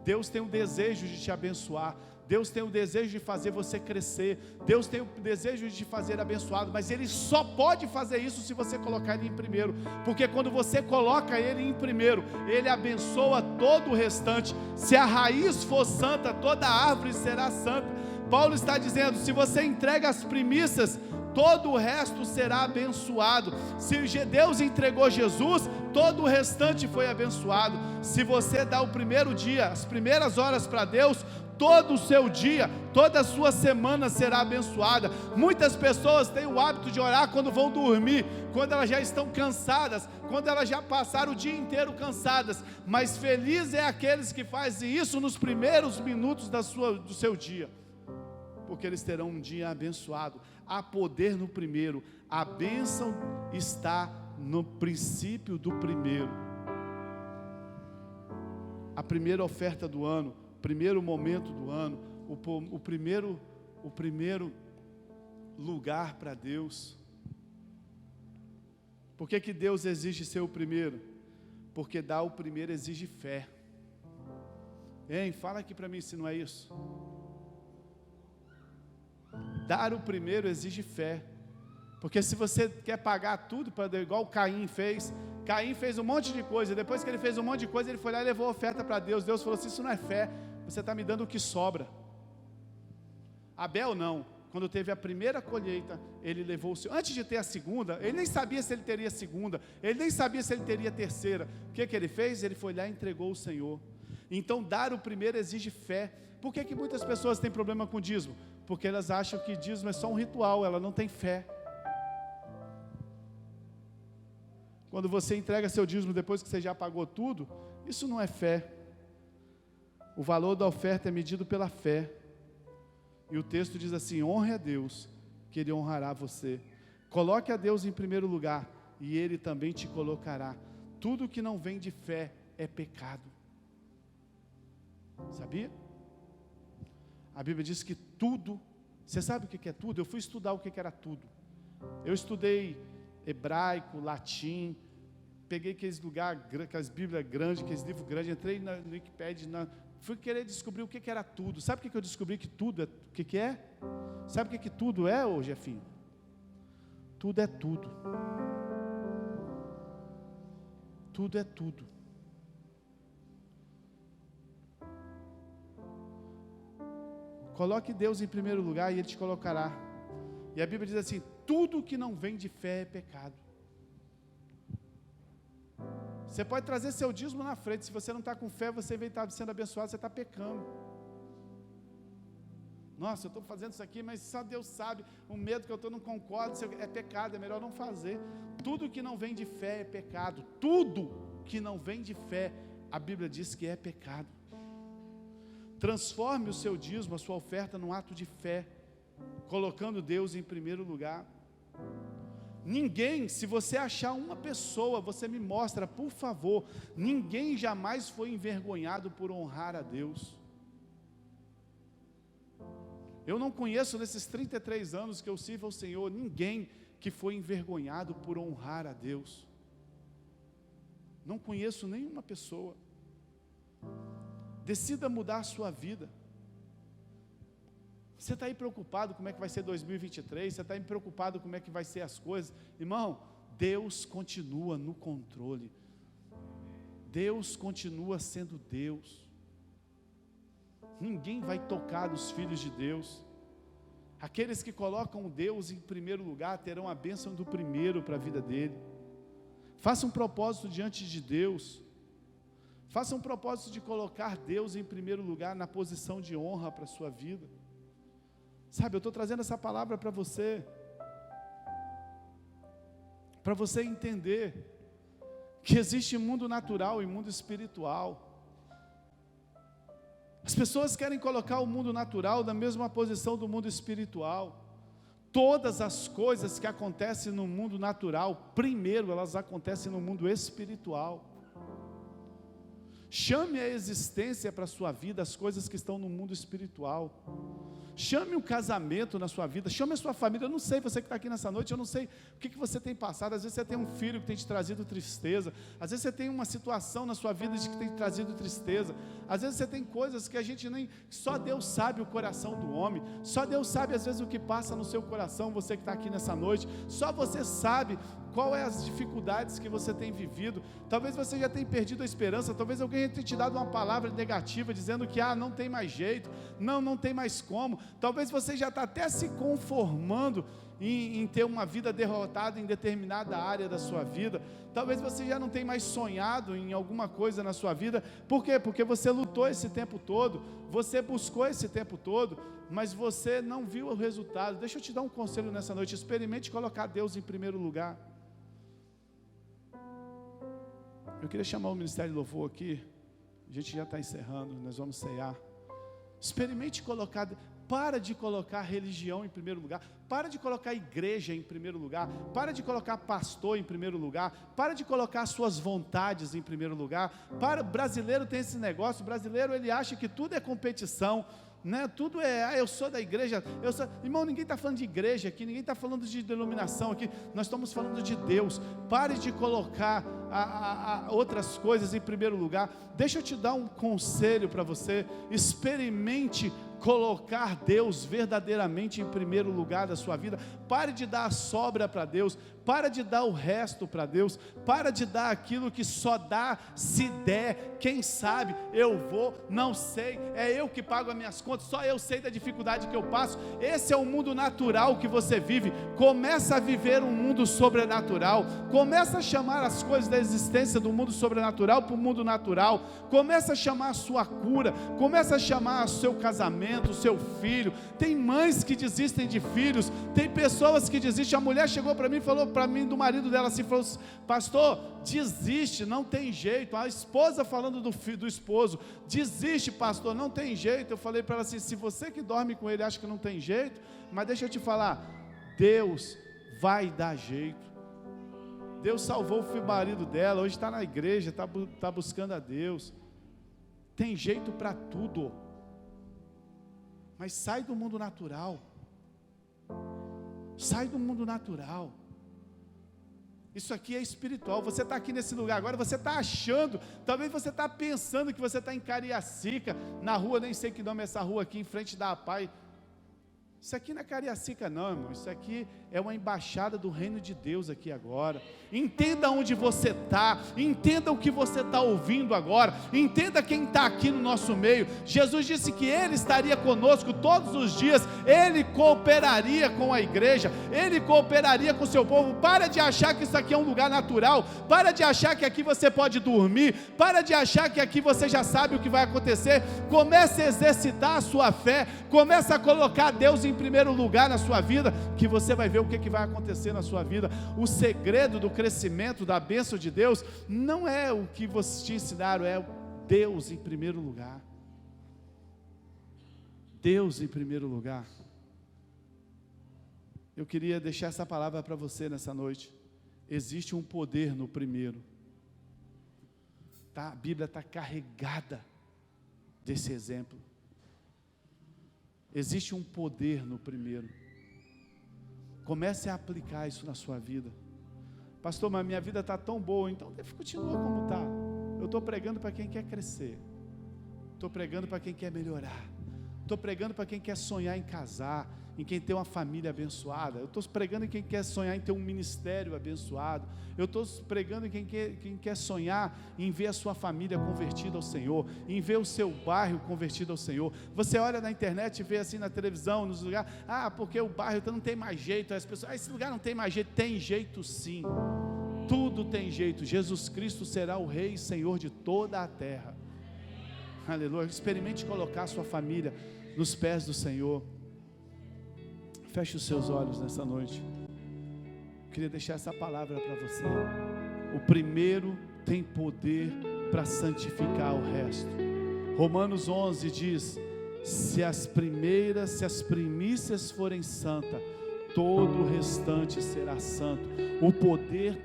Deus tem o desejo de te abençoar. Deus tem o desejo de fazer você crescer. Deus tem o desejo de te fazer abençoado. Mas Ele só pode fazer isso se você colocar Ele em primeiro. Porque quando você coloca Ele em primeiro, Ele abençoa todo o restante. Se a raiz for santa, toda a árvore será santa. Paulo está dizendo: se você entrega as primícias, todo o resto será abençoado. Se Deus entregou Jesus, todo o restante foi abençoado. Se você dá o primeiro dia, as primeiras horas para Deus, todo o seu dia, toda a sua semana será abençoada. Muitas pessoas têm o hábito de orar quando vão dormir, quando elas já estão cansadas, quando elas já passaram o dia inteiro cansadas. Mas feliz é aqueles que fazem isso nos primeiros minutos do seu dia, porque eles terão um dia abençoado. Há poder no primeiro. A bênção está no princípio do primeiro. A primeira oferta do ano, o primeiro momento do ano, o primeiro lugar para Deus. Por que Deus exige ser o primeiro? Porque dar o primeiro exige fé. Fala aqui para mim se não é isso. Dar o primeiro exige fé. Porque se você quer pagar tudo, igual Caim fez um monte de coisa. Depois que ele fez um monte de coisa, ele foi lá e levou a oferta para Deus. Deus falou assim: isso não é fé, você está me dando o que sobra. Abel não. Quando teve a primeira colheita, ele levou o seu. Antes de ter a segunda, ele nem sabia se ele teria a segunda, ele nem sabia se ele teria a terceira. O que ele fez? Ele foi lá e entregou ao Senhor. Então dar o primeiro exige fé. Por que muitas pessoas têm problema com dízimo? Porque elas acham que dízimo é só um ritual, ela não tem fé. Quando você entrega seu dízimo depois que você já pagou tudo, isso não é fé. O valor da oferta é medido pela fé. E o texto diz assim: honre a Deus, que Ele honrará você. Coloque a Deus em primeiro lugar, e Ele também te colocará. Tudo que não vem de fé é pecado. Sabia? A Bíblia diz que tudo, você sabe o que é tudo? Eu fui estudar o que era tudo. Eu estudei hebraico, latim, peguei aqueles lugares, aquelas bíblias grandes, aqueles livros grandes, entrei no Wikipedia, fui querer descobrir o que era tudo. Sabe o que eu descobri que tudo é? O que é? Sabe o que tudo é, ô Jefinho? Tudo é tudo. Tudo é tudo. Coloque Deus em primeiro lugar e Ele te colocará. E a Bíblia diz assim: tudo que não vem de fé é pecado. Você pode trazer seu dízimo na frente, se você não está com fé, você vai estar sendo abençoado, você está pecando. Nossa, eu estou fazendo isso aqui, mas só Deus sabe, o medo que eu estou, não concordo, é pecado, é melhor não fazer. Tudo que não vem de fé é pecado, tudo que não vem de fé, a Bíblia diz que é pecado. Transforme o seu dízimo, a sua oferta, num ato de fé, colocando Deus em primeiro lugar. Ninguém, se você achar uma pessoa, você me mostra, por favor, ninguém jamais foi envergonhado por honrar a Deus. Eu não conheço nesses 33 anos que eu sirvo ao Senhor, ninguém que foi envergonhado por honrar a Deus. Não conheço nenhuma pessoa. Decida mudar a sua vida. Você está aí preocupado como é que vai ser 2023, você está aí preocupado como é que vai ser as coisas. Irmão, Deus continua no controle. Deus continua sendo Deus. Ninguém vai tocar nos filhos de Deus. Aqueles que colocam Deus em primeiro lugar terão a bênção do primeiro para a vida dele. Faça um propósito diante de Deus. Faça um propósito de colocar Deus em primeiro lugar, na posição de honra para a sua vida. Sabe, eu estou trazendo essa palavra para você entender que existe mundo natural e mundo espiritual. As pessoas querem colocar o mundo natural na mesma posição do mundo espiritual. Todas as coisas que acontecem no mundo natural, primeiro elas acontecem no mundo espiritual. Chame a existência para a sua vida as coisas que estão no mundo espiritual. Chame um casamento na sua vida, chame a sua família. Eu não sei, você que está aqui nessa noite, eu não sei o que você tem passado. Às vezes você tem um filho que tem te trazido tristeza, às vezes você tem uma situação na sua vida que tem te trazido tristeza, às vezes você tem coisas que a gente nem, só Deus sabe o coração do homem, só Deus sabe às vezes o que passa no seu coração, você que está aqui nessa noite, só você sabe qual é as dificuldades que você tem vivido. Talvez você já tenha perdido a esperança, talvez alguém tenha te dado uma palavra negativa, dizendo que não tem mais jeito, não tem mais como. Talvez você já está até se conformando em ter uma vida derrotada em determinada área da sua vida. Talvez você já não tenha mais sonhado em alguma coisa na sua vida. Por quê? Porque você lutou esse tempo todo, você buscou esse tempo todo, mas você não viu o resultado. Deixa eu te dar um conselho nessa noite: experimente colocar Deus em primeiro lugar. Eu queria chamar o Ministério de Louvor aqui, a gente já está encerrando, nós vamos ceiar. Experimente colocar, para de colocar religião em primeiro lugar, para de colocar igreja em primeiro lugar, para de colocar pastor em primeiro lugar, para de colocar suas vontades em primeiro lugar. Brasileiro tem esse negócio, brasileiro ele acha que tudo é competição, né? Tudo é, eu sou da igreja, irmão, ninguém está falando de igreja aqui, ninguém está falando de denominação aqui, nós estamos falando de Deus. Pare de colocar outras coisas em primeiro lugar. Deixa eu te dar um conselho para você: experimente colocar Deus verdadeiramente em primeiro lugar da sua vida. Pare de dar a sobra para Deus, para de dar o resto para Deus, para de dar aquilo que só dá se der. Quem sabe, eu vou, não sei, é eu que pago as minhas contas, só eu sei da dificuldade que eu passo. Esse é o mundo natural que você vive. Começa a viver um mundo sobrenatural, começa a chamar as coisas da existência do mundo sobrenatural para o mundo natural, começa a chamar a sua cura, começa a chamar o seu casamento, o seu filho. Tem mães que desistem de filhos, tem pessoas que desistem. A mulher chegou para mim e falou para mim do marido dela assim, falou: pastor, desiste, não tem jeito. A esposa falando do esposo: desiste, pastor, não tem jeito. Eu falei para ela assim: se você que dorme com ele acha que não tem jeito, mas deixa eu te falar, Deus vai dar jeito. Deus salvou o marido dela, hoje está na igreja, está buscando a Deus. Tem jeito para tudo. Mas sai do mundo natural. Sai do mundo natural. Isso aqui é espiritual. Você está aqui nesse lugar agora, você está achando, talvez você está pensando que você está em Cariacica, na rua, nem sei que nome é essa rua aqui, em frente da APAI. Isso aqui não é Cariacica não, irmão, isso aqui é uma embaixada do reino de Deus aqui agora. Entenda onde você está, entenda o que você está ouvindo agora, entenda quem está aqui no nosso meio. Jesus disse que Ele estaria conosco todos os dias, Ele cooperaria com a igreja, Ele cooperaria com o seu povo. Para de achar que isso aqui é um lugar natural, para de achar que aqui você pode dormir, para de achar que aqui você já sabe o que vai acontecer. Comece a exercitar a sua fé, comece a colocar Deus em primeiro lugar na sua vida, que você vai ver o que vai acontecer na sua vida. O segredo do crescimento, da bênção de Deus, não é o que vocês te ensinaram, é Deus em primeiro lugar. Deus em primeiro lugar. Eu queria deixar essa palavra para você nessa noite. Existe um poder no primeiro. A Bíblia está carregada desse exemplo. Existe um poder no primeiro. Comece a aplicar isso na sua vida. Pastor, mas minha vida está tão boa, então continua como está. Eu estou pregando para quem quer crescer, estou pregando para quem quer melhorar, estou pregando para quem quer sonhar em casar, em quem tem uma família abençoada. Eu estou pregando em quem quer sonhar em ter um ministério abençoado. Eu estou pregando em quem quer sonhar em ver a sua família convertida ao Senhor, em ver o seu bairro convertido ao Senhor. Você olha na internet e vê assim na televisão, nos lugares, porque o bairro não tem mais jeito. As pessoas, esse lugar não tem mais jeito. Tem jeito sim, tudo tem jeito. Jesus Cristo será o Rei e Senhor de toda a terra. Aleluia. Experimente colocar a sua família nos pés do Senhor. Feche os seus olhos nessa noite. Queria deixar essa palavra para você. O primeiro tem poder para santificar o resto. Romanos 11 diz: se as primícias forem santas, todo o restante será santo. O primeiro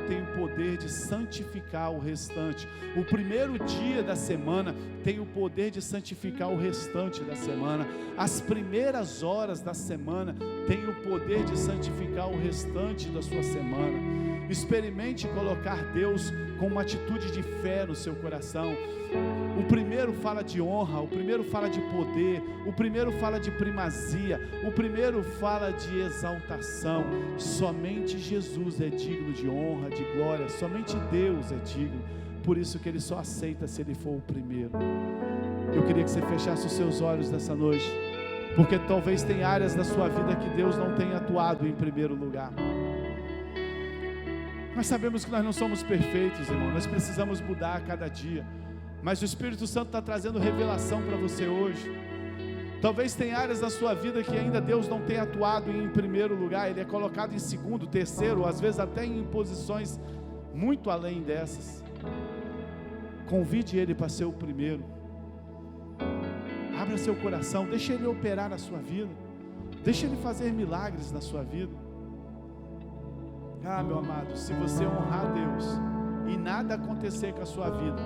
tem o poder de santificar o restante. O primeiro dia da semana tem o poder de santificar o restante da semana. As primeiras horas da semana tem o poder de santificar o restante da sua semana. Experimente colocar Deus com uma atitude de fé no seu coração. O primeiro fala de honra, o primeiro fala de poder, o primeiro fala de primazia, o primeiro fala de exaltação. Somente Jesus é digno de honra, de glória, somente Deus é digno. Por isso que Ele só aceita se Ele for o primeiro. Eu queria que você fechasse os seus olhos nessa noite, porque talvez tem áreas da sua vida que Deus não tenha atuado em primeiro lugar. Nós sabemos que nós não somos perfeitos, irmão, nós precisamos mudar a cada dia, mas o Espírito Santo está trazendo revelação para você hoje. Talvez tenha áreas da sua vida que ainda Deus não tenha atuado em primeiro lugar, Ele é colocado em segundo, terceiro, às vezes até em posições muito além dessas. Convide Ele para ser o primeiro. Abra seu coração, deixa Ele operar na sua vida, deixa Ele fazer milagres na sua vida. Meu amado, se você honrar a Deus e nada acontecer com a sua vida,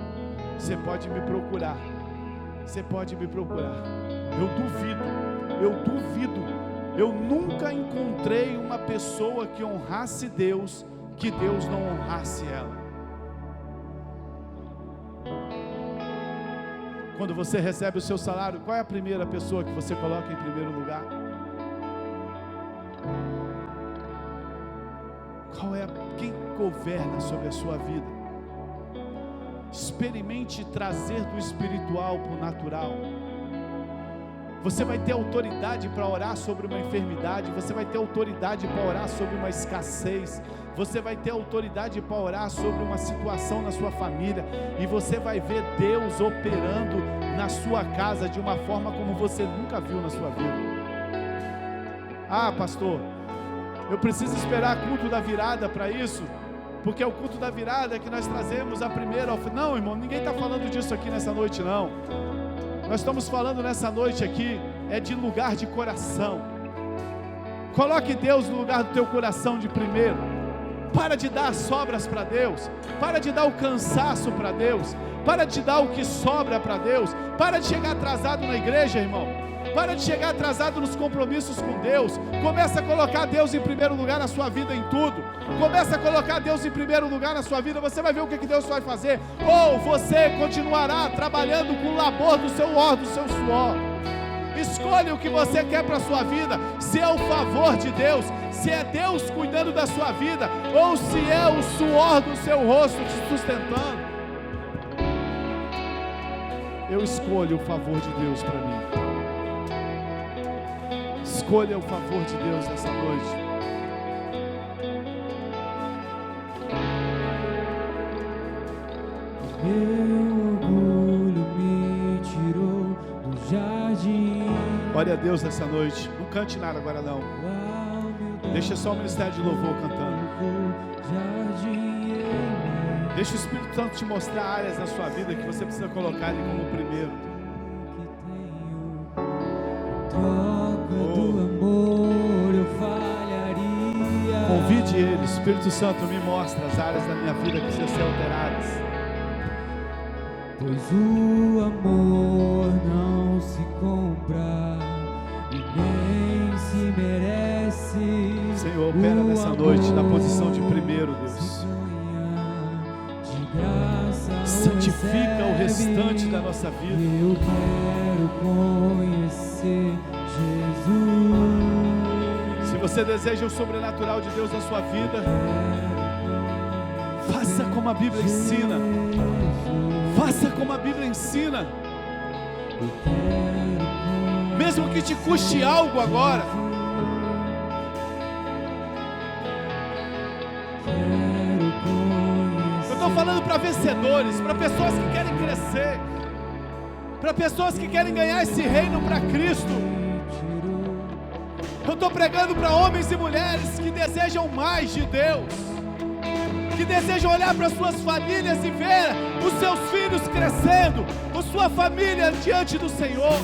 você pode me procurar. Você pode me procurar. Eu duvido. Eu nunca encontrei uma pessoa que honrasse Deus, que Deus não honrasse ela. Quando você recebe o seu salário, qual é a primeira pessoa que você coloca em primeiro lugar? Quem governa sobre a sua vida? Experimente trazer do espiritual para o natural. Você vai ter autoridade para orar sobre uma enfermidade, você vai ter autoridade para orar sobre uma escassez, você vai ter autoridade para orar sobre uma situação na sua família, e você vai ver Deus operando na sua casa de uma forma como você nunca viu na sua vida. Pastor, eu preciso esperar o culto da virada para isso, porque é o culto da virada que nós trazemos a primeira oferta. Não, irmão, ninguém está falando disso aqui nessa noite, não. Nós estamos falando nessa noite aqui, é de lugar de coração. Coloque Deus no lugar do teu coração de primeiro. Para de dar as sobras para Deus, para de dar o cansaço para Deus, para de dar o que sobra para Deus, para de chegar atrasado na igreja, irmão. Para de chegar atrasado nos compromissos com Deus. Começa a colocar Deus em primeiro lugar na sua vida em tudo. Começa a colocar Deus em primeiro lugar na sua vida. Você vai ver o que Deus vai fazer. Ou você continuará trabalhando com o labor do seu suor. Escolha o que você quer para a sua vida, se é o favor de Deus, se é Deus cuidando da sua vida, ou se é o suor do seu rosto te sustentando. Eu escolho o favor de Deus para mim. Escolha o favor de Deus nessa noite. Meu orgulho me tirou do jardim. Ore a Deus nessa noite. Não cante nada agora não. Deixa só o ministério de louvor cantando. Deixa o Espírito Santo te mostrar áreas da sua vida que você precisa colocar ele como primeiro. Convide ele. Espírito Santo, me mostra as áreas da minha vida que precisam ser alteradas. Pois o amor não se compra e nem se merece. Senhor, opera nessa noite na posição de primeiro, Deus. Santifica o restante da nossa vida. Eu quero conhecer Jesus. Se você deseja o sobrenatural de Deus na sua vida, faça como a Bíblia ensina. Faça como a Bíblia ensina. Mesmo que te custe algo agora. Eu estou falando para vencedores, para pessoas que querem crescer, para pessoas que querem ganhar esse reino para Cristo. Eu estou pregando para homens e mulheres que desejam mais de Deus, que desejam olhar para suas famílias e ver os seus filhos crescendo, a sua família diante do Senhor.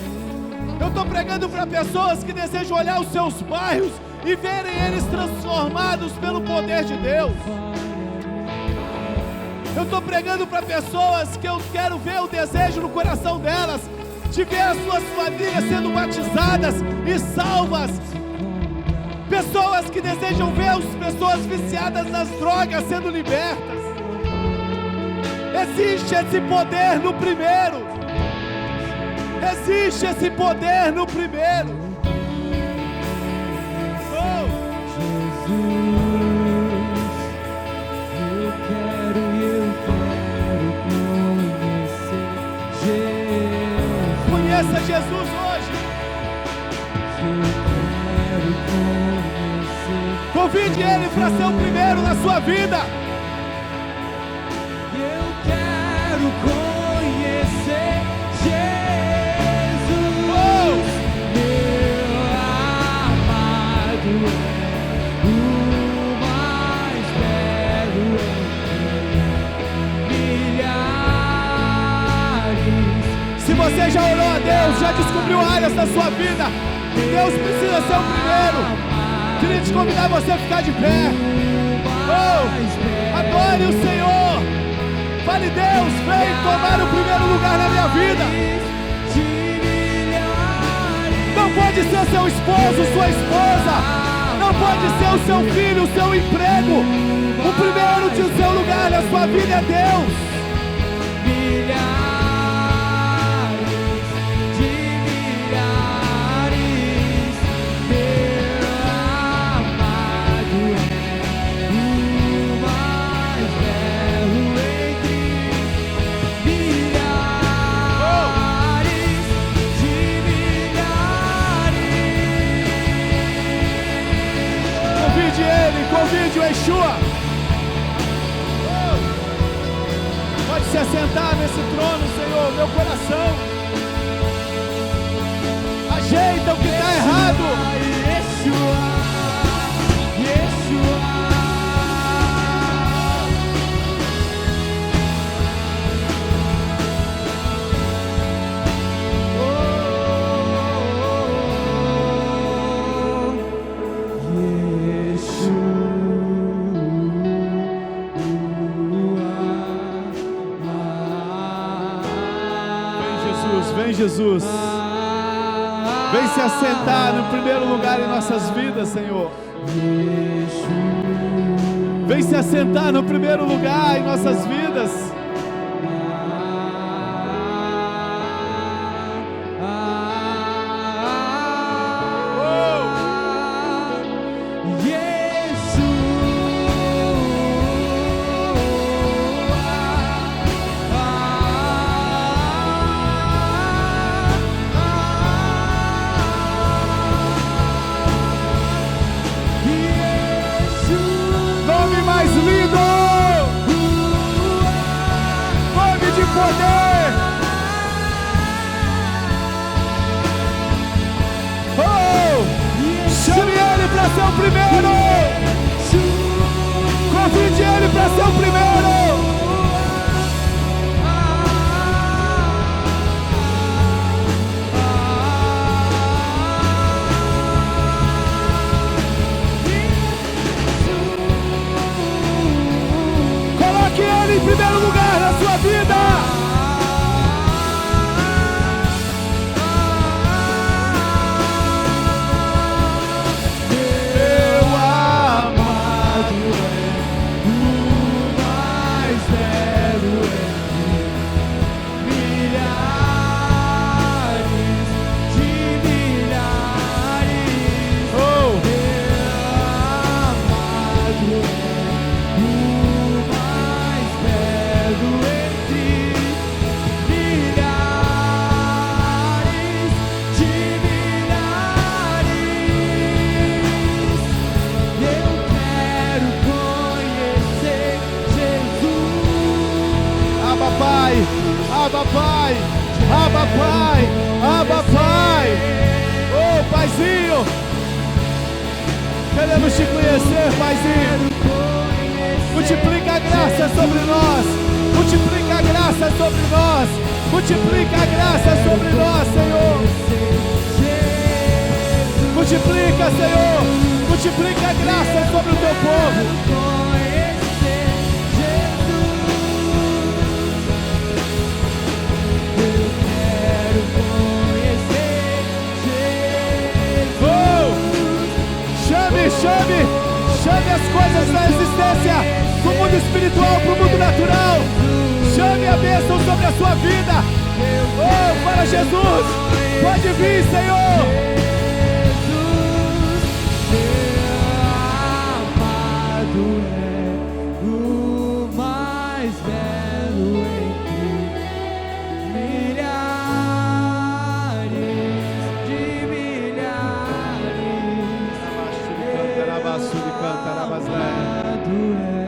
Eu estou pregando para pessoas que desejam olhar os seus bairros e verem eles transformados pelo poder de Deus. Eu estou pregando para pessoas que eu quero ver o desejo no coração delas, de ver as suas famílias sendo batizadas e salvas. Pessoas que desejam ver as pessoas viciadas nas drogas sendo libertas. Existe esse poder no primeiro. Existe esse poder no primeiro. Oh. Jesus, eu quero conhecer Jesus. Conheça Jesus hoje. Eu quero conhecer. Convide Ele para ser o primeiro na sua vida. Eu quero conhecer Jesus. Oh! Meu amado é o mais belo entre milhares. Se você já orou a Deus, já descobriu áreas da sua vida que Deus precisa ser o primeiro, queria te convidar você a ficar de pé. Oh, adore o Senhor. Fale, Deus, vem tomar o primeiro lugar na minha vida. Não pode ser seu esposo, sua esposa. Não pode ser o seu filho, o seu emprego. O primeiro de seu lugar na sua vida é Deus. Convide o Yeshua. Pode se assentar nesse trono, Senhor, meu coração. Ajeita o que está errado. Yeshua, Yeshua. Vem Jesus, vem se assentar no primeiro lugar em nossas vidas, Senhor. Vem se assentar no primeiro lugar em nossas vidas. Nome mais lindo, nome de poder. Chame Ele para ser o primeiro. Convide Ele para ser o primeiro. Coloque Ele em primeiro lugar na sua vida. Abba Pai, Abba Pai, Abba Pai. Oh, Paizinho, queremos te conhecer, Paizinho. Multiplica a graça sobre nós, multiplica a graça sobre nós, multiplica a graça sobre nós, Senhor. Multiplica, Senhor, multiplica a graça sobre o teu povo. Chame as coisas da existência, do mundo espiritual para o mundo natural. Chame a bênção sobre a sua vida. Oh, para Jesus, pode vir, Senhor. Amado é o mais belo entre milhares de milhares.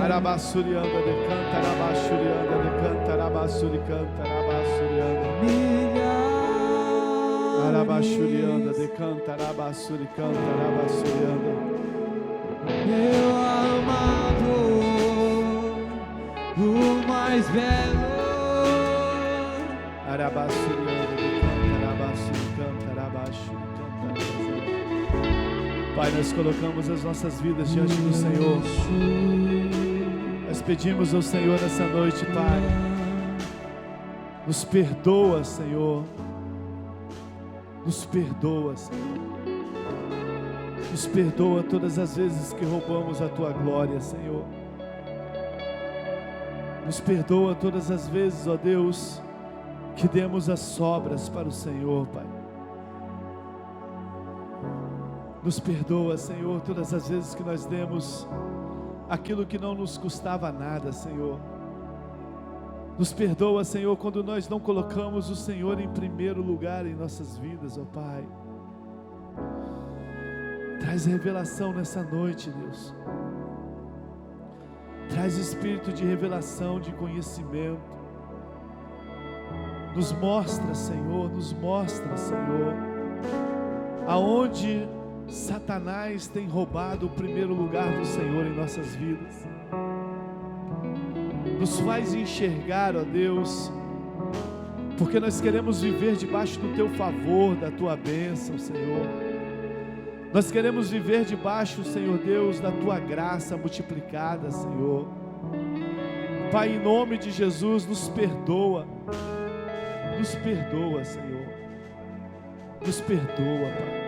Arabassurianda de canta, arabassurianda de canta, arabassuri canta, arabassurianda. Arabassurianda de canta, arabassuri canta, arabassurianda. Meu amado, o mais belo. Arabassurianda de canta, arabassuri canta, arabassuri canta. Pai, nós colocamos as nossas vidas diante do Senhor. Nós pedimos ao Senhor nessa noite, Pai, nos perdoa, Senhor, nos perdoa, Senhor, nos perdoa todas as vezes que roubamos a Tua glória, Senhor, nos perdoa todas as vezes, ó Deus, que demos as sobras para o Senhor, Pai. Nos perdoa, Senhor, todas as vezes que nós demos aquilo que não nos custava nada, Senhor. Nos perdoa, Senhor, quando nós não colocamos o Senhor em primeiro lugar em nossas vidas, ó Pai. Traz revelação nessa noite, Deus. Traz espírito de revelação, de conhecimento. Nos mostra, Senhor, aonde Satanás tem roubado o primeiro lugar do Senhor em nossas vidas. Nos faz enxergar, ó Deus, porque nós queremos viver debaixo do Teu favor, da Tua bênção, Senhor. Nós queremos viver debaixo, Senhor Deus, da Tua graça multiplicada, Senhor. Pai, em nome de Jesus, nos perdoa, Senhor. Nos perdoa, Pai,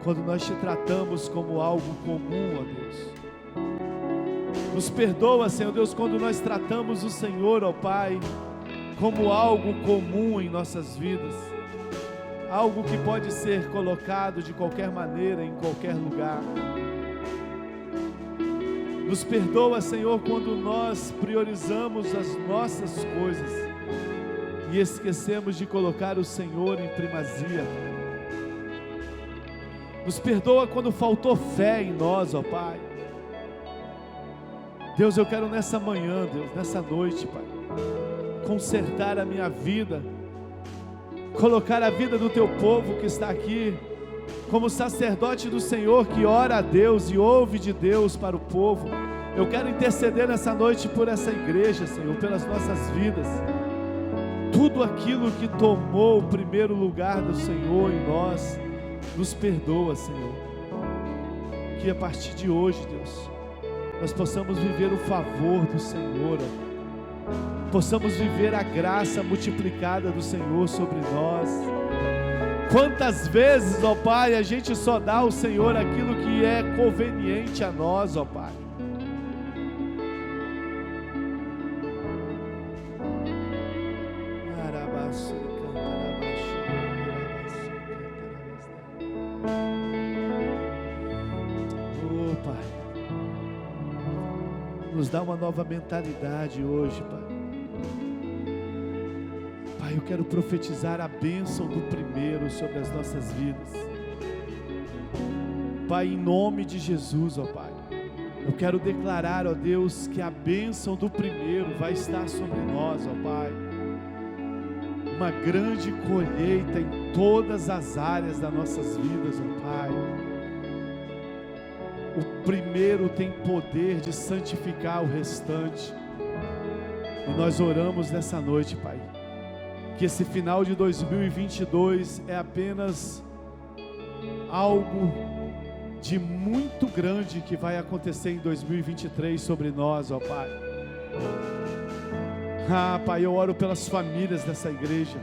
quando nós te tratamos como algo comum, ó Deus. Nos perdoa, Senhor Deus, quando nós tratamos o Senhor, ó Pai, como algo comum em nossas vidas, algo que pode ser colocado de qualquer maneira, em qualquer lugar. Nos perdoa, Senhor, quando nós priorizamos as nossas coisas e esquecemos de colocar o Senhor em primazia. Nos perdoa quando faltou fé em nós, ó Pai. Deus, eu quero nessa manhã, Deus, nessa noite, Pai, consertar a minha vida, colocar a vida do Teu povo que está aqui, como sacerdote do Senhor que ora a Deus e ouve de Deus para o povo. Eu quero interceder nessa noite por essa igreja, Senhor, pelas nossas vidas. Tudo aquilo que tomou o primeiro lugar do Senhor em nós, nos perdoa, Senhor. Que a partir de hoje, Deus, nós possamos viver o favor do Senhor, possamos viver a graça multiplicada do Senhor sobre nós. Quantas vezes, ó Pai, a gente só dá ao Senhor aquilo que é conveniente a nós, ó Pai. Oh Pai, nos dá uma nova mentalidade hoje, Pai. Pai, eu quero profetizar a bênção do primeiro sobre as nossas vidas. Pai, em nome de Jesus, ó Pai, eu quero declarar, ó Deus, que a bênção do primeiro vai estar sobre nós, ó Pai. Uma grande colheita em todas as áreas das nossas vidas, ó Pai. O primeiro tem poder de santificar o restante. E nós oramos nessa noite, Pai, que esse final de 2022 é apenas algo de muito grande que vai acontecer em 2023 sobre nós, ó Pai. Ah, Pai, eu oro pelas famílias dessa igreja.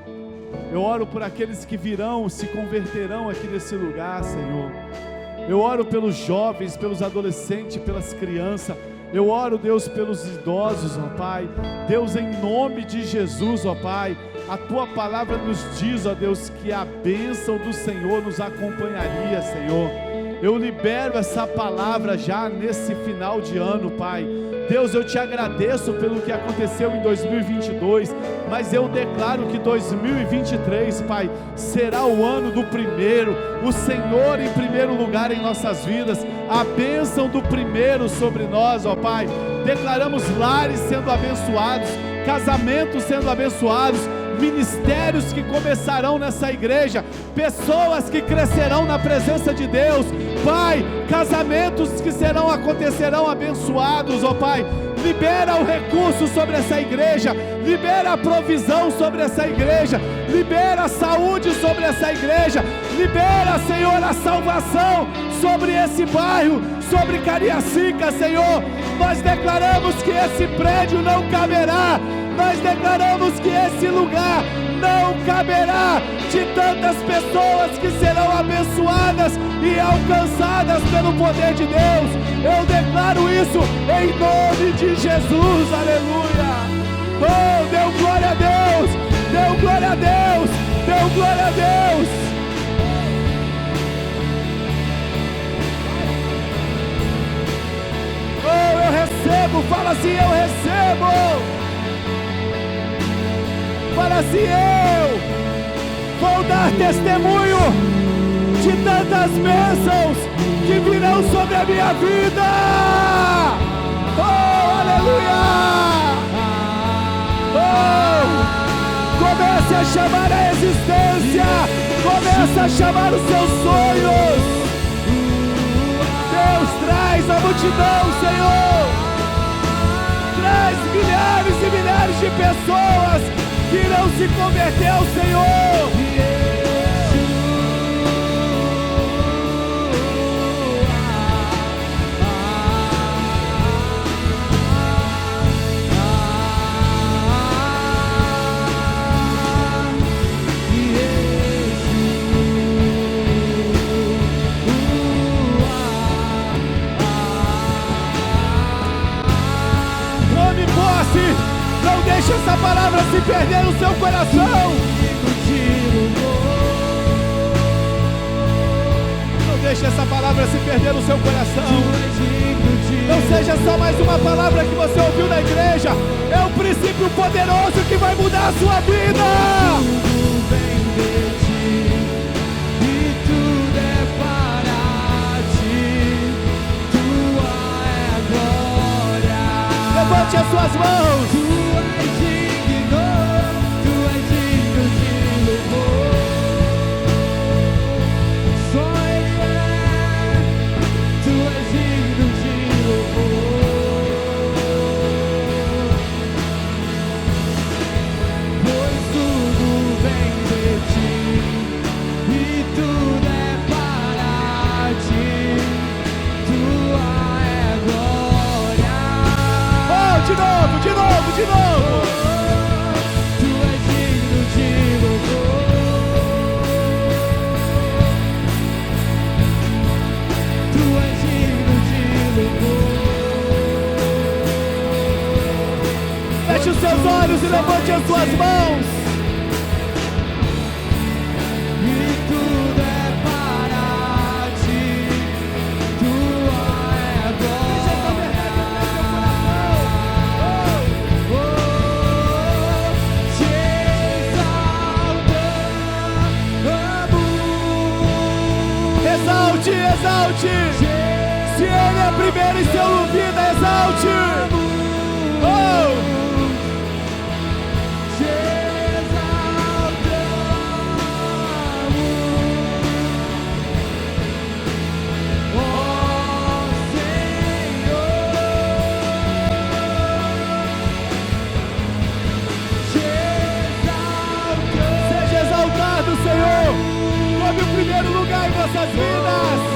Eu oro por aqueles que virão, se converterão aqui nesse lugar, Senhor. Eu oro pelos jovens, pelos adolescentes, pelas crianças. Eu oro, Deus, pelos idosos, ó Pai. Deus, em nome de Jesus, ó Pai, a Tua palavra nos diz, ó Deus, que a bênção do Senhor nos acompanharia, Senhor. Eu libero essa palavra já nesse final de ano, Pai. Deus, eu te agradeço pelo que aconteceu em 2022, mas eu declaro que 2023, Pai, será o ano do primeiro, o Senhor em primeiro lugar em nossas vidas, a bênção do primeiro sobre nós, ó Pai. Declaramos lares sendo abençoados, casamentos sendo abençoados, ministérios que começarão nessa igreja, pessoas que crescerão na presença de Deus, Pai, casamentos que acontecerão abençoados, ó Pai. Libera o recurso sobre essa igreja, libera a provisão sobre essa igreja, libera a saúde sobre essa igreja, libera, Senhor, a salvação sobre esse bairro, sobre Cariacica, Senhor. Nós declaramos que esse prédio não caberá, nós declaramos que esse lugar não caberá de tantas pessoas que serão abençoadas e alcançadas pelo poder de Deus. Eu declaro isso em nome de Jesus, aleluia. Oh, deu glória a Deus, deu glória a Deus, deu glória a Deus. Oh, eu recebo, fala assim, eu recebo. Fala assim, eu vou dar testemunho de tantas bênçãos que virão sobre a minha vida. Oh, aleluia! Oh, comece a chamar a existência, comece a chamar os seus sonhos. Deus, traz a multidão, Senhor. Traz milhares e milhares de pessoas que irão se converter ao Senhor. Tome posse. Não deixe essa palavra se perder no seu coração. Não deixe essa palavra se perder no seu coração. não seja só mais uma palavra que você ouviu na igreja. É um princípio poderoso que vai mudar a sua vida. Tudo vem de ti e tudo é para ti. Tua é a glória. Levante as suas mãos. Tu és digno de louvor. Só Ele é. Tu és digno de louvor. Pois tudo vem de ti e tudo é para ti. Tua é a glória. Oh, de novo, de novo, de novo. Tu és digno de louvor. Tu és digno de louvor. Feche os seus olhos e levante as suas mãos. E tudo é para ti. Tua é a glória. Te exaltamos. Exalte, exalte. Se Ele é primeiro em seu vida, exalte. Oh! Te exaltamos. Ó Senhor. Te exaltamos. Seja exaltado, Senhor. Tome o primeiro lugar em nossas vidas.